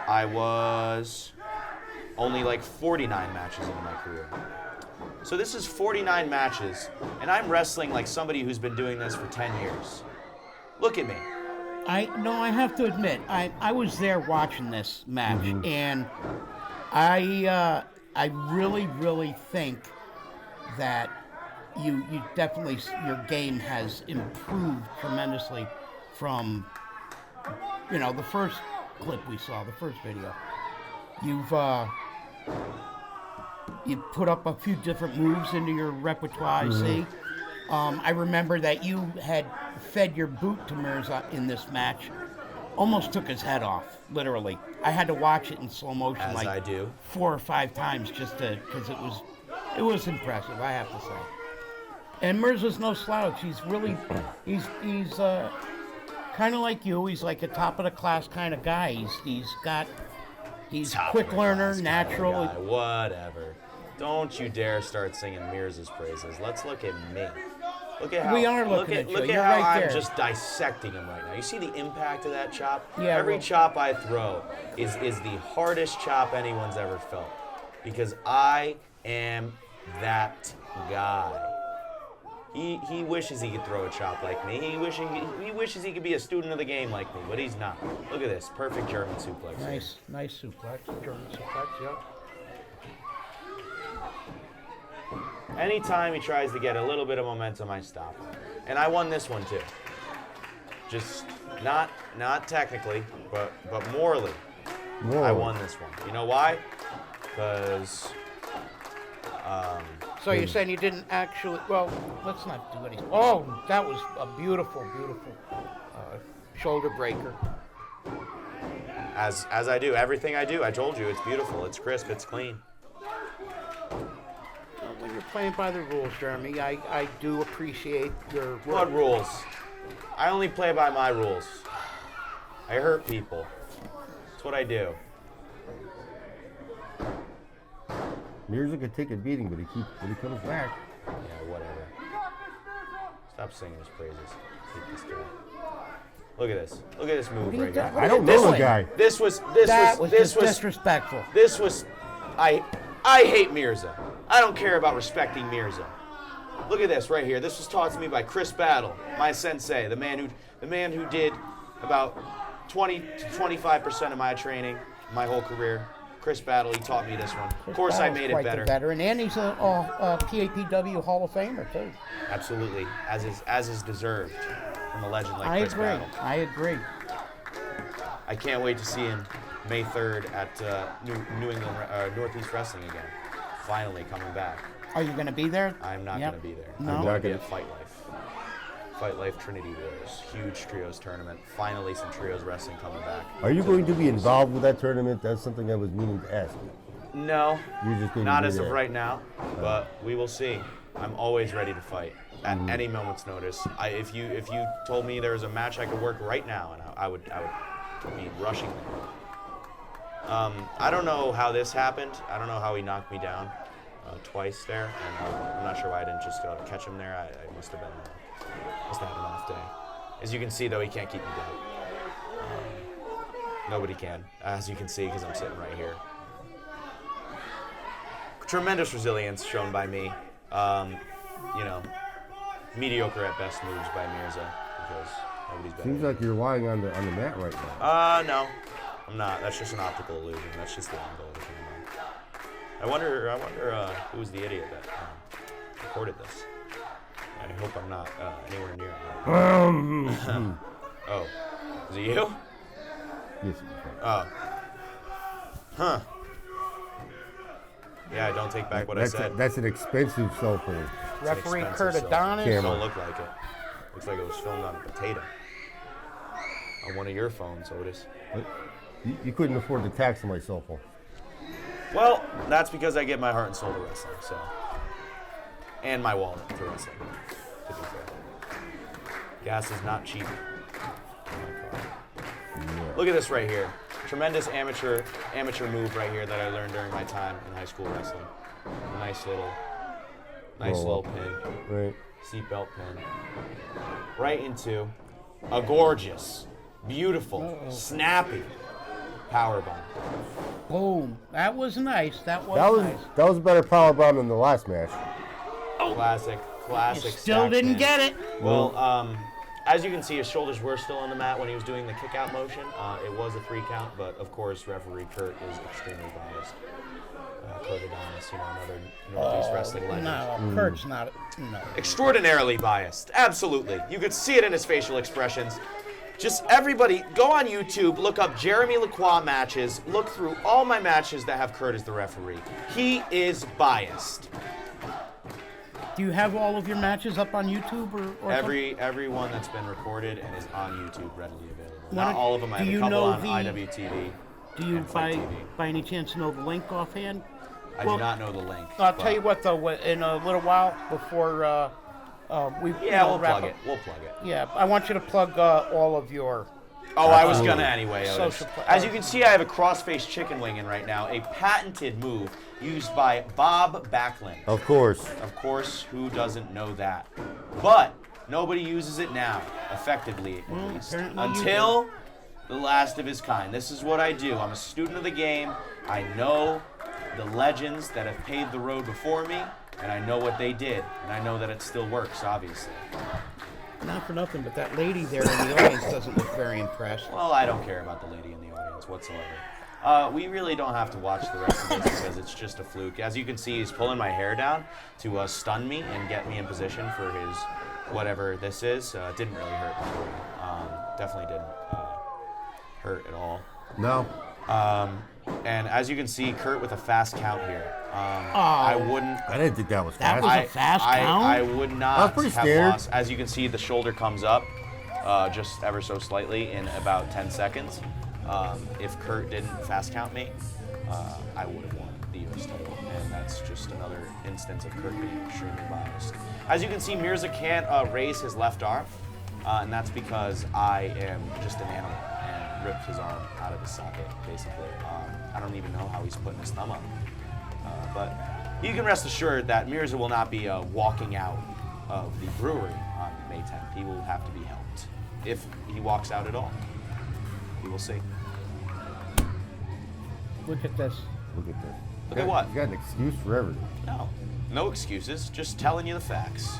I was only like 49 matches into my career. So this is 49 matches, and I'm wrestling like somebody who's been doing this for 10 years. Look at me. I have to admit, I was there watching this match, and I really think that you definitely, your game has improved tremendously from, the first clip we saw, the first video. You put up a few different moves into your repertoire, I see. I remember that you had fed your boot to Mirza in this match. Almost took his head off, literally. I had to watch it in slow motion As I do. 4 or 5 times just because it was impressive, I have to say. And Mirza's no slouch. He's kind of like you. He's like a top of the class kind of guy. He's Top quick of the learner, class natural. kind of guy. Whatever. Don't you dare start singing Mirza's praises. Let's look at me. Look at how We are looking at you. Look You're at how right I'm there. just dissecting him right now. You see the impact of that chop? Yeah, Every well- chop I throw is the hardest chop anyone's ever felt. Because I am that guy. He wishes he could throw a chop like me. He wishes he could be a student of the game like me, but he's not. Look at this. Perfect German suplex. Nice suplex, German suplex, yeah. Anytime he tries to get a little bit of momentum, I stop him. And I won this one too. Just not technically, but morally. I won this one. You know why? Because So you're saying you didn't actually? Well, let's not do anything. Oh, that was a beautiful shoulder breaker. as I do everything I do, I told you it's beautiful, it's crisp, it's clean. When you're playing by the rules, Jeremy, I do appreciate your work. What rules? I only play by my rules. I hurt people. That's what I do. Mirza could take a beating, but he comes back. Yeah, whatever. Stop singing his praises. Hate this guy. Look at this. Look at this move are you right doing? here. I don't know the guy. This was disrespectful. I hate Mirza. I don't care about respecting Mirza. Look at this right here. This was taught to me by Chris Battle, my sensei, the man who did about 20 to 25% of my training, my whole career. Chris Battle, he taught me this one. Of course, I made it Quite better. the veteran, and he's a PAPW Hall of Famer too. Absolutely, as is deserved from a legend like Chris Battle. I agree. I can't wait to see him May 3rd at New England Northeast Wrestling again. Finally coming back. Are you going to be there? I'm not Yep. going to be there. No? I'm Not going to be gonna- at Fight Life. Fight Life Trinity Wars. Huge trios tournament. Finally some trios wrestling coming back. Are you going to be involved with that tournament? That's something I was meaning to ask you. No, You're just going not to be as of there. right now, but we will see. I'm always ready to fight at any moment's notice. If you told me there was a match I could work right now, and I would be rushing there. I don't know how this happened. I don't know how he knocked me down twice there, and I'm not sure why I didn't just go to catch him there. I must have had an off day. As you can see, though, he can't keep me down. Nobody can, as you can see, because I'm sitting right here. Tremendous resilience shown by me. Mediocre at best moves by Mirza, because nobody's better. Seems like you're lying on the mat right now. No, I'm not. That's just an optical illusion. That's just the angle of the camera. I wonder who's the idiot that recorded this. I hope I'm not anywhere near it. Oh, is it you? Yes. Oh. Huh. Yeah, I don't take back what I said. That's an expensive cell phone. Referee expensive Kurt cell. Adonis. Camera. Don't look like it. Looks like it was filmed on a potato. On one of your phones, Otis. You couldn't afford the tax on my cell phone. Well, that's because I give my heart and soul to wrestling, so. And my wallet to wrestling, to be fair. Gas is not cheap in my car. Yeah. Look at this right here. Tremendous amateur move right here that I learned during my time in high school wrestling. A nice little pin. Right. Seatbelt pin. Right into a gorgeous, beautiful, snappy power bomb. Boom. That was nice. That was nice. That was a better power bomb than the last match. Classic You still stack didn't pin. get it. Well, as you can see, his shoulders were still on the mat when he was doing the kick-out motion. It was a 3 count, but of course, referee Kurt is extremely biased. Kurt Adonis, another Northeast wrestling legend. No, Kurt's not. No. Extraordinarily biased, absolutely. You could see it in his facial expressions. Just everybody, go on YouTube, look up Jeremy Lacroix matches, look through all my matches that have Kurt as the referee. He is biased. Do you have all of your matches up on YouTube or Every one that's been recorded and is on YouTube readily available. Why Not don't- all of them. I do have a you couple know on the- IWTV. Do you and Fight by TV. any chance know the link offhand? I Well, do not know the link. I'll but- tell you what though. In a little while before we Yeah, we'll wrap plug up- it. We'll plug it. Yeah, I want you to plug all of your. Oh, I was gonna anyway. Otis. Social pla- As you can see, I have a cross-face chicken wing in right now, a patented move used by Bob Backlund. Of course. Of course, who doesn't know that? But nobody uses it now, effectively at least, apparently you until the last of his kind. This is what I do. I'm a student of the game. I know the legends that have paved the road before me, and I know what they did, and I know that it still works, obviously. Not for nothing, but that lady there in the audience doesn't look very impressed. Well, I don't care about the lady in the audience whatsoever. We really don't have to watch the rest of this because it's just a fluke. As you can see, he's pulling my hair down to stun me and get me in position for his whatever this is. Didn't really hurt. Definitely didn't hurt at all. No. And as you can see, Kurt with a fast count here. I wouldn't. I didn't think that was That fast. was a fast count? I would not That was pretty have standard. lost. As you can see, the shoulder comes up just ever so slightly in about 10 seconds. If Kurt didn't fast count me, I would have won the US title. And that's just another instance of Kurt being extremely biased. As you can see, Mirza can't raise his left arm, and that's because I am just an animal and ripped his arm out of the socket, basically. I don't even know how he's putting his thumb up. But you can rest assured that Mirza will not be walking out of the brewery on May 10th. He will have to be helped if he walks out at all. We will see. Look at this. Look at this. Look at what? You got an excuse for everything. No excuses. Just telling you the facts.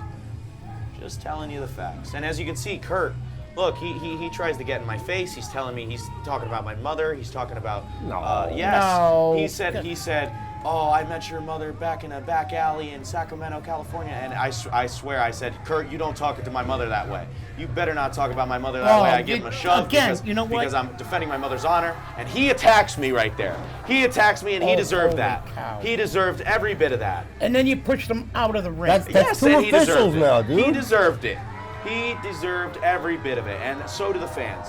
Just telling you the facts. And as you can see, Kurt, look, he tries to get in my face. He's telling me, he's talking about my mother. He's talking about, No. yes. No. He said, oh, I met your mother back in a back alley in Sacramento, California. And I swear, I said, Kurt, you don't talk to my mother that way. You better not talk about my mother that Oh, way. I give him a shove again, because, you know what? because I'm defending my mother's honor. And he attacks me right there. He attacks me, and he Oh, deserved holy that. cow. He deserved every bit of that. And then you pushed them out of the ring. That's Yes, two and he deserved officials it. now, dude. He deserved it. He deserved every bit of it, and so do the fans.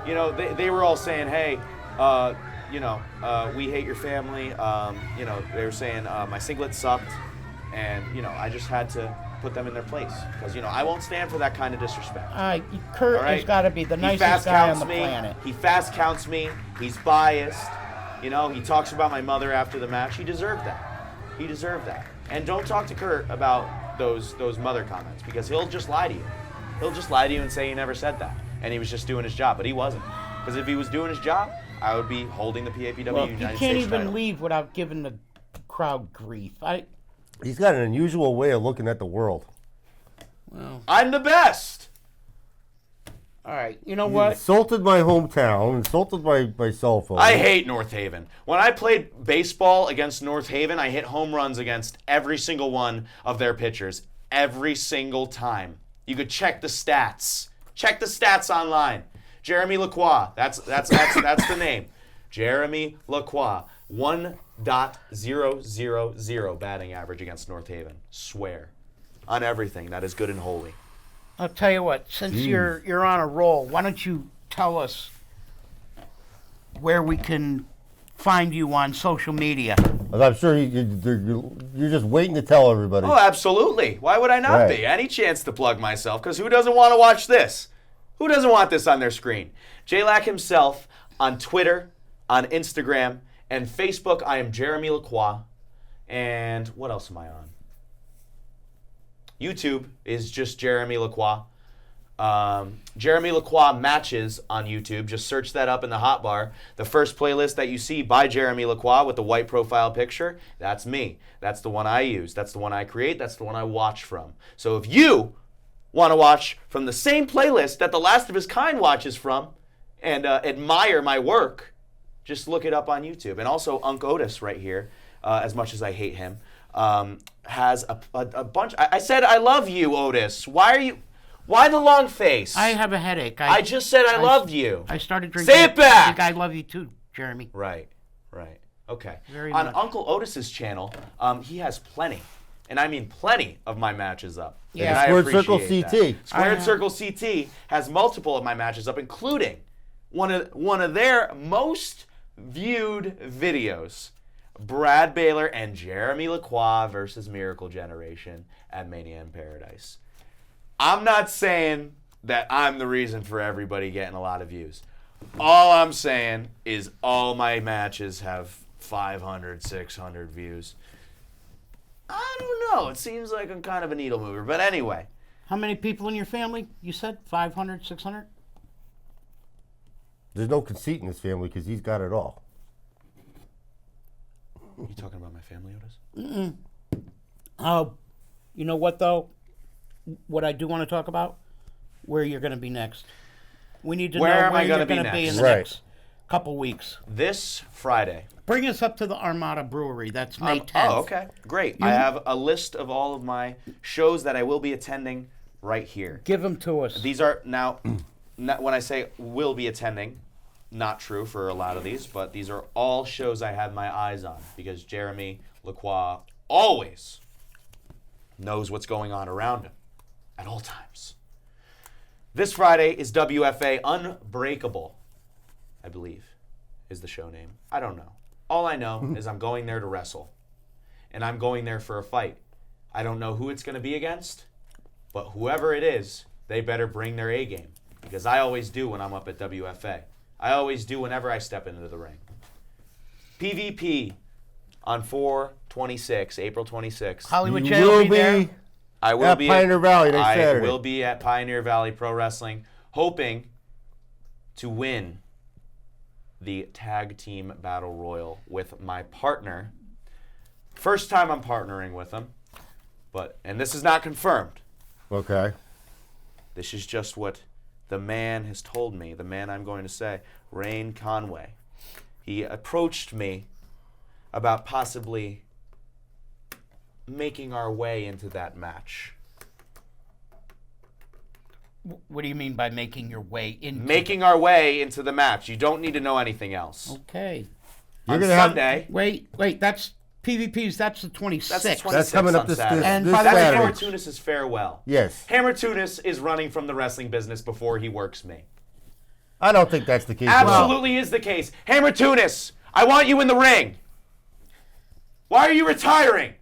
You know, they were all saying, hey, we hate your family. They were saying my singlet sucked. And, I just had to put them in their place because, I won't stand for that kind of disrespect. Kurt All right? has got to be the He nicest fast guy on counts the me. planet. He fast counts me. He's biased. He talks about my mother after the match. He deserved that. He deserved that. And don't talk to Kurt about those mother comments because he'll just lie to you. He'll just lie to you and say he never said that. And he was just doing his job, but he wasn't. Because if he was doing his job, I would be holding the PAPW Well, United he can't States even title. leave without giving the crowd grief. He's got an unusual way of looking at the world. Well, I'm the best. all right. You know He what? insulted my hometown, insulted my cell phone. I hate North Haven. When I played baseball against North Haven, I hit home runs against every single one of their pitchers. Every single time. You could check the stats. Check the stats online. Jeremy Lacroix. That's the name. Jeremy Lacroix. 1.000 batting average against North Haven. Swear. On everything that is good and holy. I'll tell you what. Since you're on a roll, why don't you tell us where we can find you on social media? I'm sure you're just waiting to tell everybody. Oh, absolutely. Why would I not Right. be? Any chance to plug myself, because who doesn't want to watch this? Who doesn't want this on their screen? J-Lac himself on Twitter, on Instagram, and Facebook. I am Jeremy Lacroix. And what else am I on? YouTube is just Jeremy Lacroix. Jeremy Lacroix matches on YouTube. Just search that up in the hotbar. The first playlist that you see by Jeremy Lacroix with the white profile picture, that's me. That's the one I use. That's the one I create. That's the one I watch from. So if you want to watch from the same playlist that the Last of His Kind watches from and admire my work, just look it up on YouTube. And also Unc Otis right here, as much as I hate him, has a bunch. I said I love you, Otis. Why the long face? I have a headache. I just said I loved you. I started drinking. Say it back! I think I love you too, Jeremy. Right. Okay. Very On much. Uncle Otis's channel, he has plenty, and I mean plenty of my matches up. Yeah. And I Squared Circle appreciate CT. that. Squared Circle CT has multiple of my matches up, including one of their most viewed videos. Brad Baylor and Jeremy Lacroix versus Miracle Generation at Mania in Paradise. I'm not saying that I'm the reason for everybody getting a lot of views. All I'm saying is all my matches have 500, 600 views. I don't know. It seems like I'm kind of a needle mover. But anyway. How many people in your family? You said 500, 600? There's no conceit in his family because he's got it all. You talking about my family, Otis? You know what, though? What I do want to talk about? Where you're going to be next. We need to Where know am where I you're gonna be going to be in next? the Right. next couple weeks. This Friday. Bring us up to the Armada Brewery. That's May 10th. Oh, okay. Great. I have a list of all of my shows that I will be attending right here. Give them to us. These are now, when I say will be attending, not true for a lot of these, but these are all shows I have my eyes on because Jeremy Lacroix always knows what's going on around him at all times. This Friday is WFA Unbreakable, I believe, is the show name. I don't know. All I know is I'm going there to wrestle, and I'm going there for a fight. I don't know who it's going to be against, but whoever it is, they better bring their A game because I always do when I'm up at WFA. I always do whenever I step into the ring. PvP on 4/26, April 26th. Hollywood You J will will be there. I will at be Pioneer Valley next I Saturday. will be at Pioneer Valley Pro Wrestling, hoping to win the tag team battle royal with my partner. First time I'm partnering with him, and this is not confirmed. Okay. This is just what the man has told me, the man I'm going to say, Rain Conway. He approached me about possibly making our way into that match. What do you mean by making your way in? Making our way into the match. You don't need to know anything else. Okay. You're On gonna have- Sunday, Wait. That's PvP's. That's the 26th. that's the 26th That's coming up on this Saturday. And this by the way, That's Saturday. Hammer Tunis' farewell. Yes. Hammer Tunis is running from the wrestling business before he works me. I don't think that's the case. Absolutely is the case. Hammer Tunis, I want you in the ring. Why are you retiring?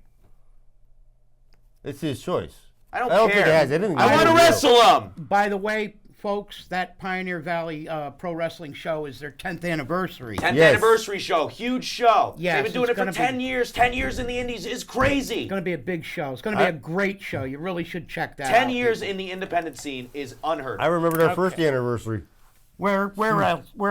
It's his choice. I don't think care. it has anything to I do want to with it. wrestle him. By the way, folks, that Pioneer Valley Pro Wrestling show is their 10th anniversary. 10th Yes. anniversary show, huge show. Yes, They've been doing it's it for gonna 10 be- years. 10 years in the Indies is crazy. It's going to be a big show. It's going to be I- a great show. You really should check that out. 10 years in the independent scene is unheard I of. remember our first anniversary. Where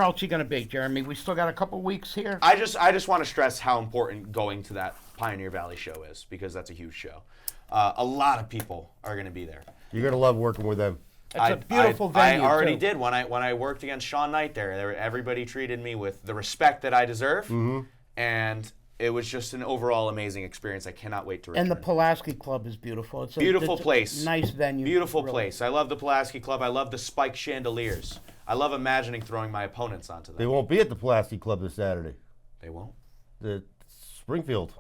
else you going to be, Jeremy? We still got a couple weeks here. I just want to stress how important going to that Pioneer Valley show is, because that's a huge show. A lot of people are going to be there. You're gonna love working with them. It's a beautiful venue. I already too. did when I worked against Sean Knight there. Everybody treated me with the respect that I deserve, Mm-hmm. and it was just an overall amazing experience. I cannot wait to return. And the Pulaski Club is beautiful. It's a Beautiful it's a place. nice venue. Beautiful really. place. I love the Pulaski Club. I love the spike chandeliers. I love imagining throwing my opponents onto them. They won't be at the Pulaski Club this Saturday. They won't. The Springfield.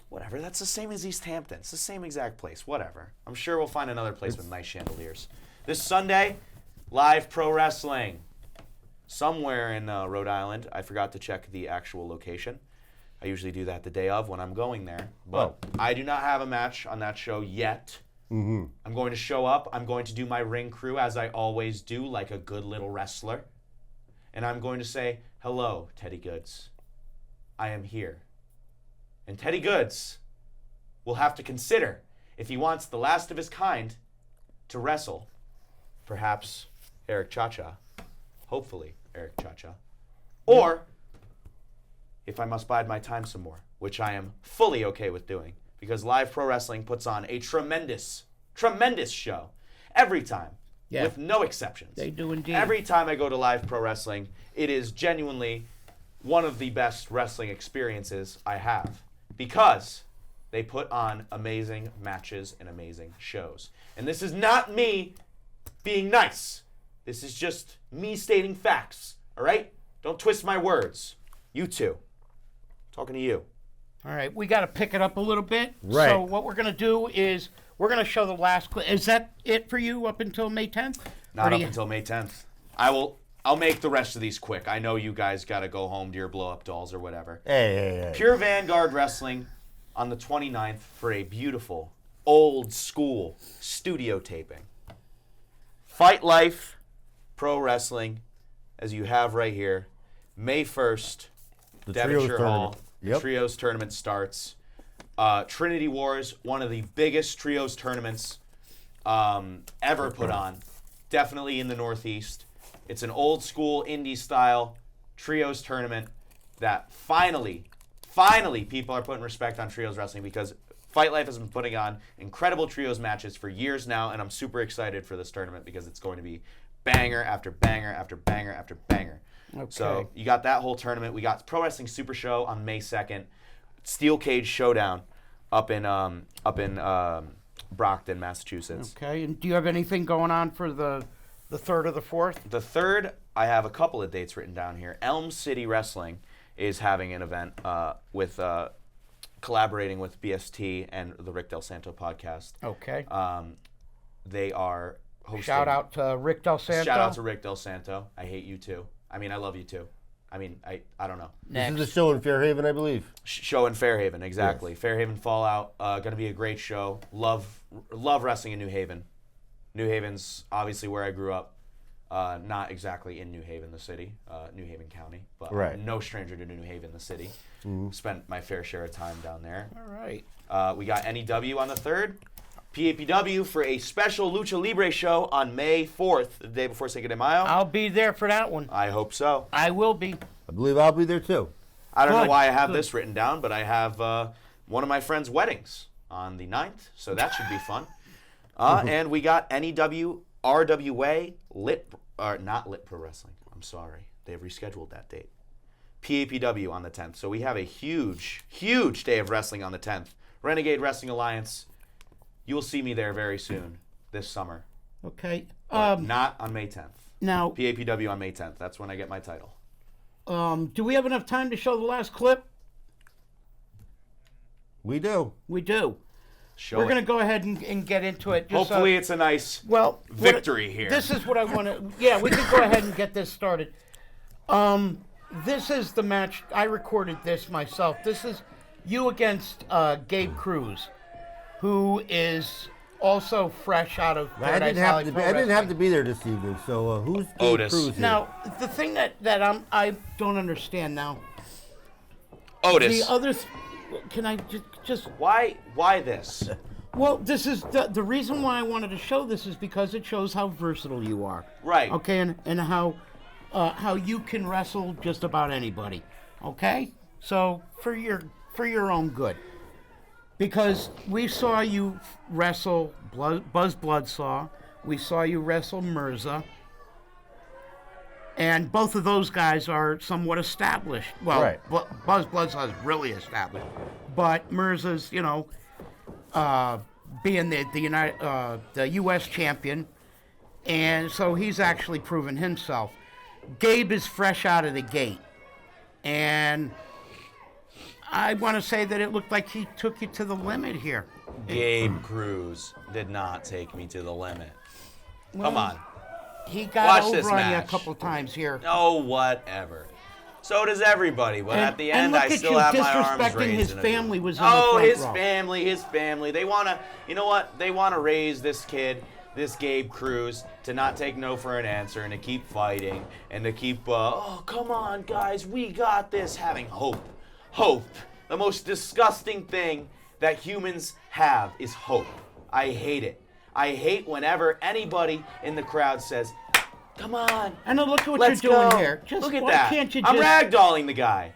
Whatever. That's the same as East Hampton. It's the same exact place. Whatever. I'm sure we'll find another place with nice chandeliers. This Sunday, live pro wrestling. Somewhere in Rhode Island. I forgot to check the actual location. I usually do that the day of when I'm going there. But I do not have a match on that show yet. Mm-hmm. I'm going to show up. I'm going to do my ring crew as I always do, like a good little wrestler. And I'm going to say, hello, Teddy Goods. I am here. And Teddy Goods will have to consider if he wants the last of his kind to wrestle. Perhaps Eric Cha-Cha. Hopefully Eric Cha-Cha. Or if I must bide my time some more, which I am fully okay with doing, because live pro wrestling puts on a tremendous, tremendous show every time, Yeah. with no exceptions. They do indeed. Every time I go to live pro wrestling, it is genuinely one of the best wrestling experiences I have, because they put on amazing matches and amazing shows. And this is not me being nice. This is just me stating facts, all right? Don't twist my words. You two. Talking to you. All right, we got to pick it up a little bit. Right. So what we're going to do is we're going to show the last clip. Is that it for you up until May 10th? Not up until May 10th. I'll make the rest of these quick. I know you guys got to go home to your blow-up dolls or whatever. Hey. Pure Vanguard Wrestling on the 29th for a beautiful, old-school studio taping. Fight Life Pro Wrestling, as you have right here, May 1st, The Devonshire Trios Hall. tournament. The Yep. Trios tournament starts. Trinity Wars, one of the biggest Trios tournaments ever put on. Definitely in the Northeast. It's an old-school indie-style Trios tournament that finally people are putting respect on Trios wrestling, because Fight Life has been putting on incredible Trios matches for years now, and I'm super excited for this tournament because it's going to be banger after banger after banger after banger. Okay. So you got that whole tournament. We got Pro Wrestling Super Show on May 2nd, Steel Cage Showdown up in Brockton, Massachusetts. Okay, and do you have anything going on for the 3rd or the 4th? The 3rd, I have a couple of dates written down here. Elm City Wrestling is having an event with collaborating with BST and the Rick Del Santo podcast. Okay. They are hosting. Shout out to Rick Del Santo. Shout out to Rick Del Santo. I hate you too. I mean, I love you too. I mean, I don't know. This is a show in Fairhaven, I believe. Show in Fairhaven, exactly. Yes. Fairhaven Fallout, going to be a great show. Love wrestling in New Haven. New Haven's obviously where I grew up. Not exactly in New Haven, the city, New Haven County, but Right. I'm no stranger to New Haven, the city. Spent my fair share of time down there. All right. We got NEW on the 3rd. PAPW for a special Lucha Libre show on May 4th, the day before Cinco de Mayo. I'll be there for that one. I hope so. I will be. I believe I'll be there too. I don't know Good, why I have good. this written down, but I have one of my friends' weddings on the 9th, so that should be fun. And we got NEW RWA not Lit Pro Wrestling. I'm sorry. They've rescheduled that date. PAPW on the 10th. So we have a huge, huge day of wrestling on the 10th. Renegade Wrestling Alliance. You will see me there very soon this summer. Okay. But not on May 10th. Now, PAPW on May 10th. That's when I get my title. do we have enough time to show the last clip? We do. We do. Show We're it. going to go ahead and get into it. Just, Hopefully it's a nice well, victory here. This is what I want to. Yeah, we can go ahead and get this started. This is the match. I recorded this myself. This is you against Gabe Cruz. who is also fresh out of I Paradise didn't have Valley to. Pro I didn't have Wrestling. to be there this evening. So who's Gabe Otis. Cruz here? Now, the thing that I don't understand now, Otis. the other, can I just Why this? well, this is the reason why I wanted to show this is because it shows how versatile you are. Right. Okay, and how you can wrestle just about anybody. Okay, so for your own good, because we saw you wrestle Buzz Bloodsaw, we saw you wrestle Mirza, and both of those guys are somewhat established. Well, Right. Buzz Bloodsaw is really established, but Mirza's, being the U.S. champion, and so he's actually proven himself. Gabe is fresh out of the gate, and I want to say that it looked like he took you to the limit here. Gabe Cruz did not take me to the limit. Come on. He got Watch this over on you a match. couple of times here. Oh, whatever. So does everybody, but at the and end, look I at still you have my arms disrespecting raised. his in a- family was in the Oh, front his row. family. They wanna, you know what? They wanna raise this kid, this Gabe Cruz, to not take no for an answer and to keep fighting and to keep, oh, come on, guys, we got this. Having hope. Hope. The most disgusting thing that humans have is hope. I hate it. I hate whenever anybody in the crowd says, come on. And now look at what Let's you're doing go. here. Just Look at why that. can't you I'm just ragdolling the guy.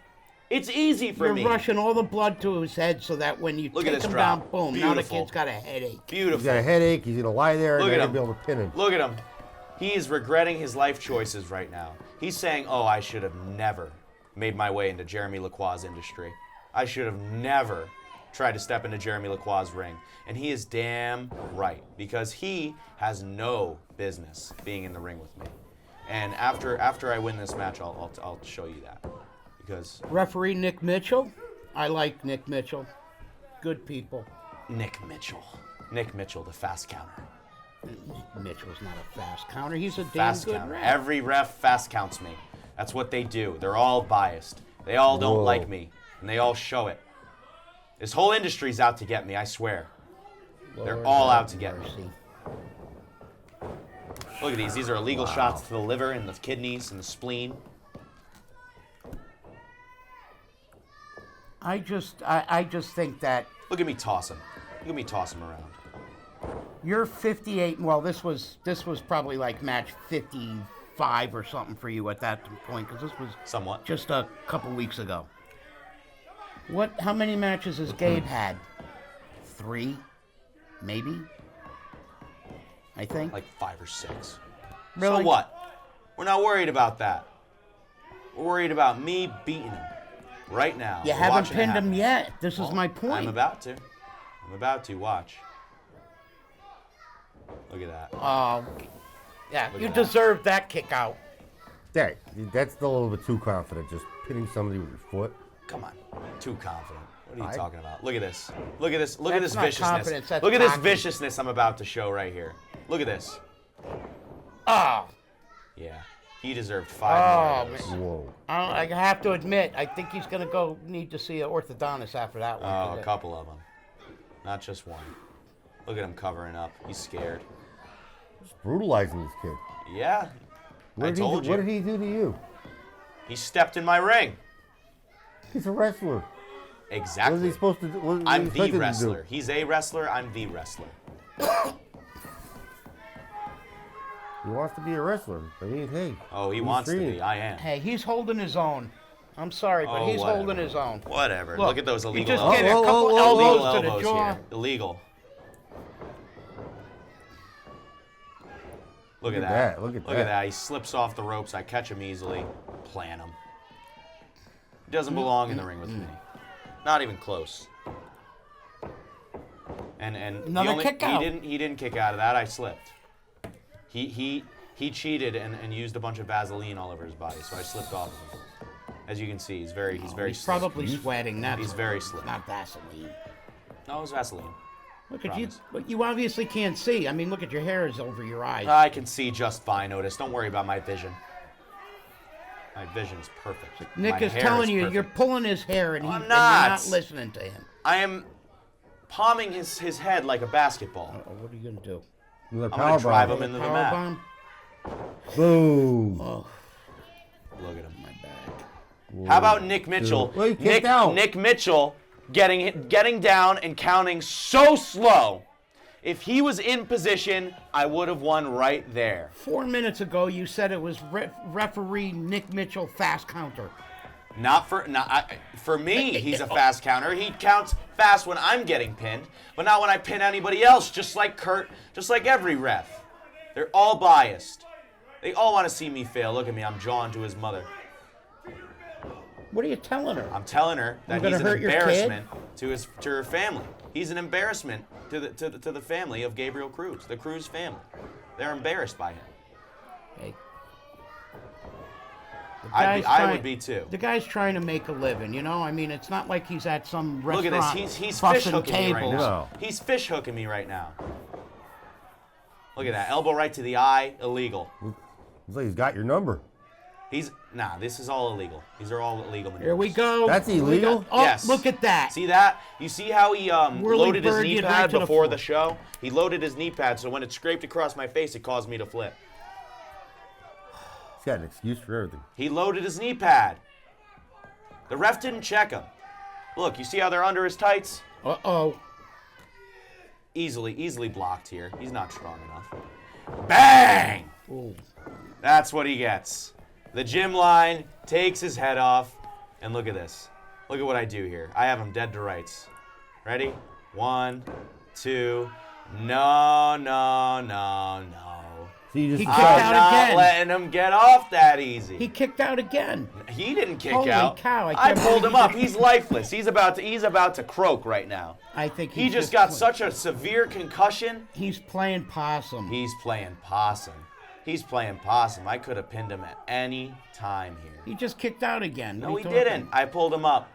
It's easy for you're me. rushing all the blood to his head so that when you Look at take this him drop. down, boom, now the Beautiful. kid's got a headache. He's Beautiful. got a headache. He's gonna lie there and Look they're at gonna him. be able to pin him. Look at him. He is regretting his life choices right now. He's saying, oh, I should have never made my way into Jeremy Lacroix's industry. I should have never tried to step into Jeremy Lacroix's ring. And he is damn right, because he has no business being in the ring with me. And after I win this match, I'll show you that. Because Referee Nick Mitchell. I like Nick Mitchell. Good people. Nick Mitchell, the fast counter. Mitchell's not a fast counter. He's a damn Fast good counter. ref. Every ref fast counts me. That's what they do. They're all biased. They all don't Whoa. like me, and they all show it. This whole industry's out to get me, I swear. They're Lord all have out to get me. mercy. Look at these. These are illegal shots to the liver and the kidneys and the spleen. I just think that Look at me toss him. Look at me toss him around. you're 58. Well, this was probably like match 55 or something for you at that point, because this was Somewhat. just a couple weeks ago. How many matches has Gabe had? 3, maybe. I think. Like 5 or 6. Really? So what? We're not worried about that. We're worried about me beating him right now. You We're haven't watching it pinned him happen. yet. This is Well, my point. I'm about to. Watch. Look at that. Oh, yeah, Look you at that. deserve that kick out. Hey, that's still a little bit too confident. Just pinning somebody with your foot. Come on. Too confident. What are you I- talking about? Look at this. Look at this. Look at That's this not viciousness. confidence, that's Look at this cocky. viciousness I'm about to show right here. Look at this. Oh, Yeah. He deserved 5 more of those. Whoa. I have to admit, I think he's going to need to see an orthodontist after that one. Oh, a couple of them. Not just one. Look at him covering up. He's scared. Just brutalizing this kid. Yeah. I told What did you. he do to you? He stepped in my ring. He's a wrestler. What Exactly. is he supposed to do? What is he I'm expected the to do? wrestler. He's a wrestler. I'm the wrestler. He wants to be a wrestler. I mean, hey. Oh, he he's wants to free. be. I am. Hey, he's holding his own. I'm sorry, but Oh, he's whatever. holding his own. Whatever. Look, Look at those you illegal just elbows. get a Oh, couple oh, oh, elbows Illegal to the elbows jaw. here. Illegal. Look at that. Look at Look at that. that. He slips off the ropes. I catch him easily. Plant him. He doesn't belong in the ring with me. Not even close. And Another kick out. He didn't kick out of that. I slipped. He cheated and used a bunch of Vaseline all over his body, so I slipped off of him. As you can see, he's very He's slick. probably sweating. That's He's very slick. not Vaseline. No, it was Vaseline. Look at you. Promise. But you obviously can't see. I mean, look at your hair is over your eyes. I can see just fine, Otis. Don't worry about my vision. My vision is perfect. Nick My is hair telling is you perfect. you're pulling his hair, and, I'm and you're not. not listening to him. I am palming his head like a basketball. What are you gonna do? Another I'm going to drive him bomb. into the Power mat. bomb? Boom. Oh, Look at him. my bag. How about Nick Mitchell? Well, he kicked out. Nick Mitchell getting down and counting so slow. If he was in position, I would have won right there. 4 minutes ago, you said it was referee Nick Mitchell fast counter. For me, he's a fast counter. He counts fast when I'm getting pinned, but not when I pin anybody else, just like Kurt, just like every ref. They're all biased. They all want to see me fail. Look at me, I'm John to his mother. What are you telling her? I'm telling her that gonna he's an hurt your kid? embarrassment to her family. He's an embarrassment to the family of Gabriel Cruz, the Cruz family. They're embarrassed by him. Hey. I would be too. The guy's trying to make a living, you know? I mean, it's not like he's at some Look restaurant. at this. He's fish bussing hooking me right tables. now. He's fish hooking me right now. Look at that. Elbow right to the eye. Illegal. Looks like he's got your number. This is all illegal. These are all illegal maneuvers. Here we go. That's Here we go. illegal? Oh, Yes. look at that. See that? You see how he loaded his bird, knee you'd pad right to the before floor. the show? He loaded his knee pad, so when it scraped across my face, it caused me to flip. He's got an excuse for everything. He loaded his knee pad. The ref didn't check him. Look, you see how they're under his tights? Uh-oh. Easily blocked here. He's not strong enough. Bang! Ooh. That's what he gets. The gym line takes his head off, and look at this. Look at what I do here. I have him dead to rights. Ready? 1, 2. No. So you just He I'm kicked out not again. letting him get off that easy. He kicked out again. He didn't kick Holy out. cow, I I can't pulled believe him he up. did- He's lifeless. He's about to croak right now. I think He he's just got playing- such a severe concussion. He's playing possum. He's playing possum. I could have pinned him at any time here. He just kicked out again. No, What he are you talking? didn't. I pulled him up.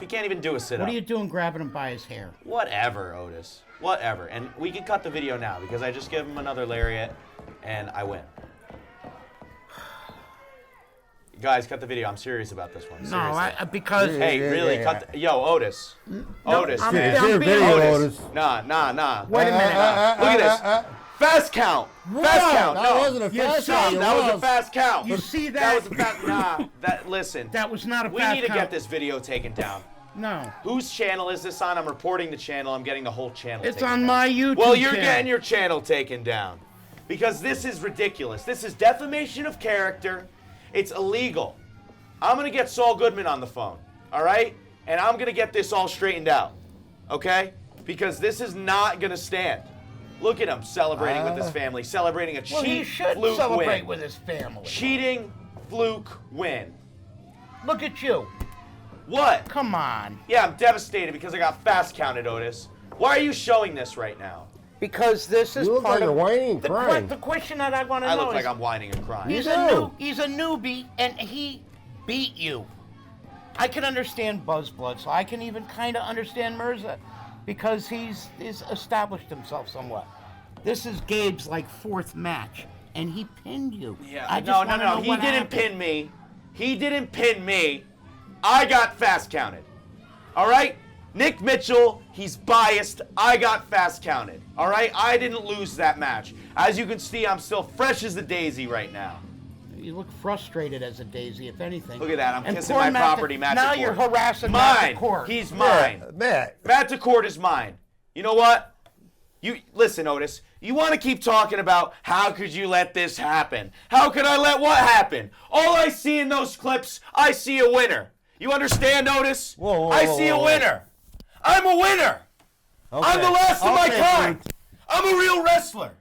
He can't even do a sit-up. What are you doing grabbing him by his hair? Whatever, Otis. Whatever. And we can cut the video now because I just give him another lariat and I win. Guys, cut the video. I'm serious about this one. No, Seriously. because Hey, Yeah, really? yeah. Cut. Yo, Otis. Otis. I'm- It's your being- video, Otis. Otis. Nah. wait a minute. Look at this. Fast count. Fast count. That No. wasn't a You fast saw count. That was a fast count. You see That that? was a fast. Nah. Listen. That was not a We fast need to count. get this video taken down. No. Whose channel is this on? I'm reporting the channel. I'm getting the whole channel It's taken on down. my YouTube Well, you're channel. getting your channel taken down. Because this is ridiculous. This is defamation of character. It's illegal. I'm going to get Saul Goodman on the phone. All right? And I'm going to get this all straightened out. Okay? Because this is not going to stand. Look at him celebrating with his family. Celebrating a Well, he cheat should fluke celebrate win. with his family. Cheating fluke win. Look at you. What? Come on. Yeah, I'm devastated because I got fast counted, Otis. Why are you showing this right now? Because this is You look part like of you're whining and the, crying. the question that I want to I know look like is I'm whining and crying. he's You a do. he's a newbie and he beat you. I can understand Buzzblood, so I can even kind of understand Mirza because he's established himself somewhat. This is Gabe's like fourth match, and he pinned you. Yeah, I just no. wanna know He what didn't happened. pin me. He didn't pin me. I got fast counted. All right? Nick Mitchell, he's biased. I got fast counted. All right? I didn't lose that match. As you can see, I'm still fresh as a daisy right now. You look frustrated as a daisy, if anything. Look at that. I'm And kissing poor my Matt property, De- Matt Now DeCourt. you're harassing Matt Mine. DeCourt. He's mine. Matt. Matt DeCourt is mine. You know what? You listen, Otis. You want to keep talking about how could you let this happen? How could I let what happen? All I see in those clips, I see a winner. You understand, Otis? Whoa, I see a winner. I'm a winner. I'm the last of my Okay, kind. dude. I'm a real wrestler.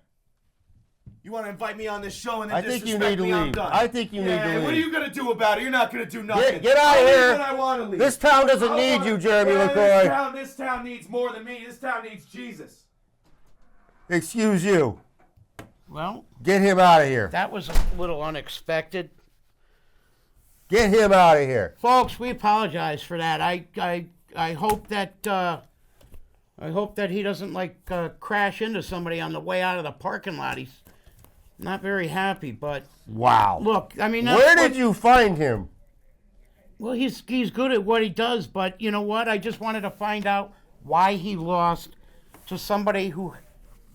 You want to invite me on this show and then I think you disrespect need to me? I'm leave. done. I think you need to What are leave. you gonna do about it? You're not gonna do nothing. Get out of I'll leave here. when I want to leave. This town doesn't I need wanna- you, Jeremy Yeah, LaCroix. This town needs more than me. This town needs Jesus. Excuse you. Well, Get him out of here. that was a little unexpected. Get him out of here. Folks, we apologize for that. I hope that he doesn't crash into somebody on the way out of the parking lot. He's not very happy, but Wow. look, I mean, that's Where what- did you find him? Well, he's good at what he does, but you know what? I just wanted to find out why he lost to somebody who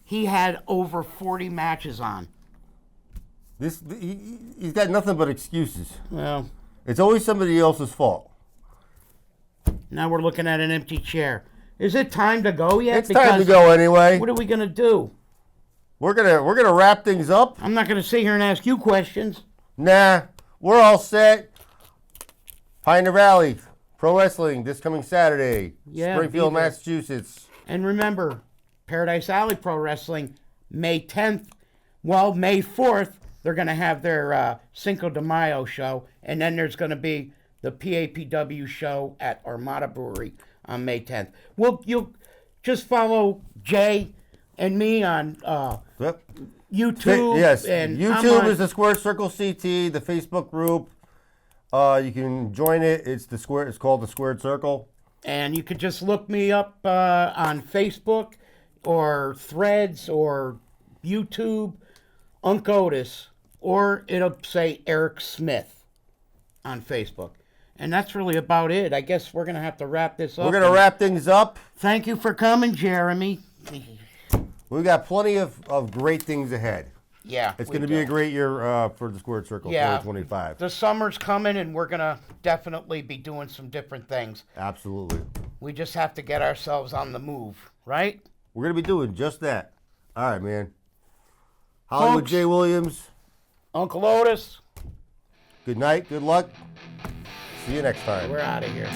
he had over 40 matches on. He's got nothing but excuses. Well, It's always somebody else's fault. now we're looking at an empty chair. Is it time to go yet? It's time to go anyway. What are we gonna do? We're gonna wrap things up. I'm not gonna sit here and ask you questions. Nah, we're all set. Pioneer Valley Pro Wrestling this coming Saturday, Yeah, Springfield, be there. Massachusetts. And remember, Paradise Alley Pro Wrestling, May 10th. Well, May 4th, they're going to have their Cinco de Mayo show. And then there's going to be the PAPW show at Armada Brewery on May 10th. You'll just follow Jay and me on Yep. YouTube. Yes, And YouTube I'm on- is the Squared Circle CT, the Facebook group. You can join it. It's called the Squared Circle. And you could just look me up on Facebook or Threads or YouTube, Unc Otis, or it'll say Eric Smith on Facebook. And that's really about it. I guess we're going to have to wrap this up. We're gonna wrap things up. Thank you for coming, Jeremy. We've got plenty of great things ahead. Yeah. It's we going to be do. a great year for the Squared Circle Yeah. 2025. The summer's coming, and we're going to definitely be doing some different things. Absolutely. We just have to get ourselves on the move, right? We're going to be doing just that. All right, man. Hollywood Folks. J. Williams, Uncle Otis, good night, good luck. See you next time. we're out of here.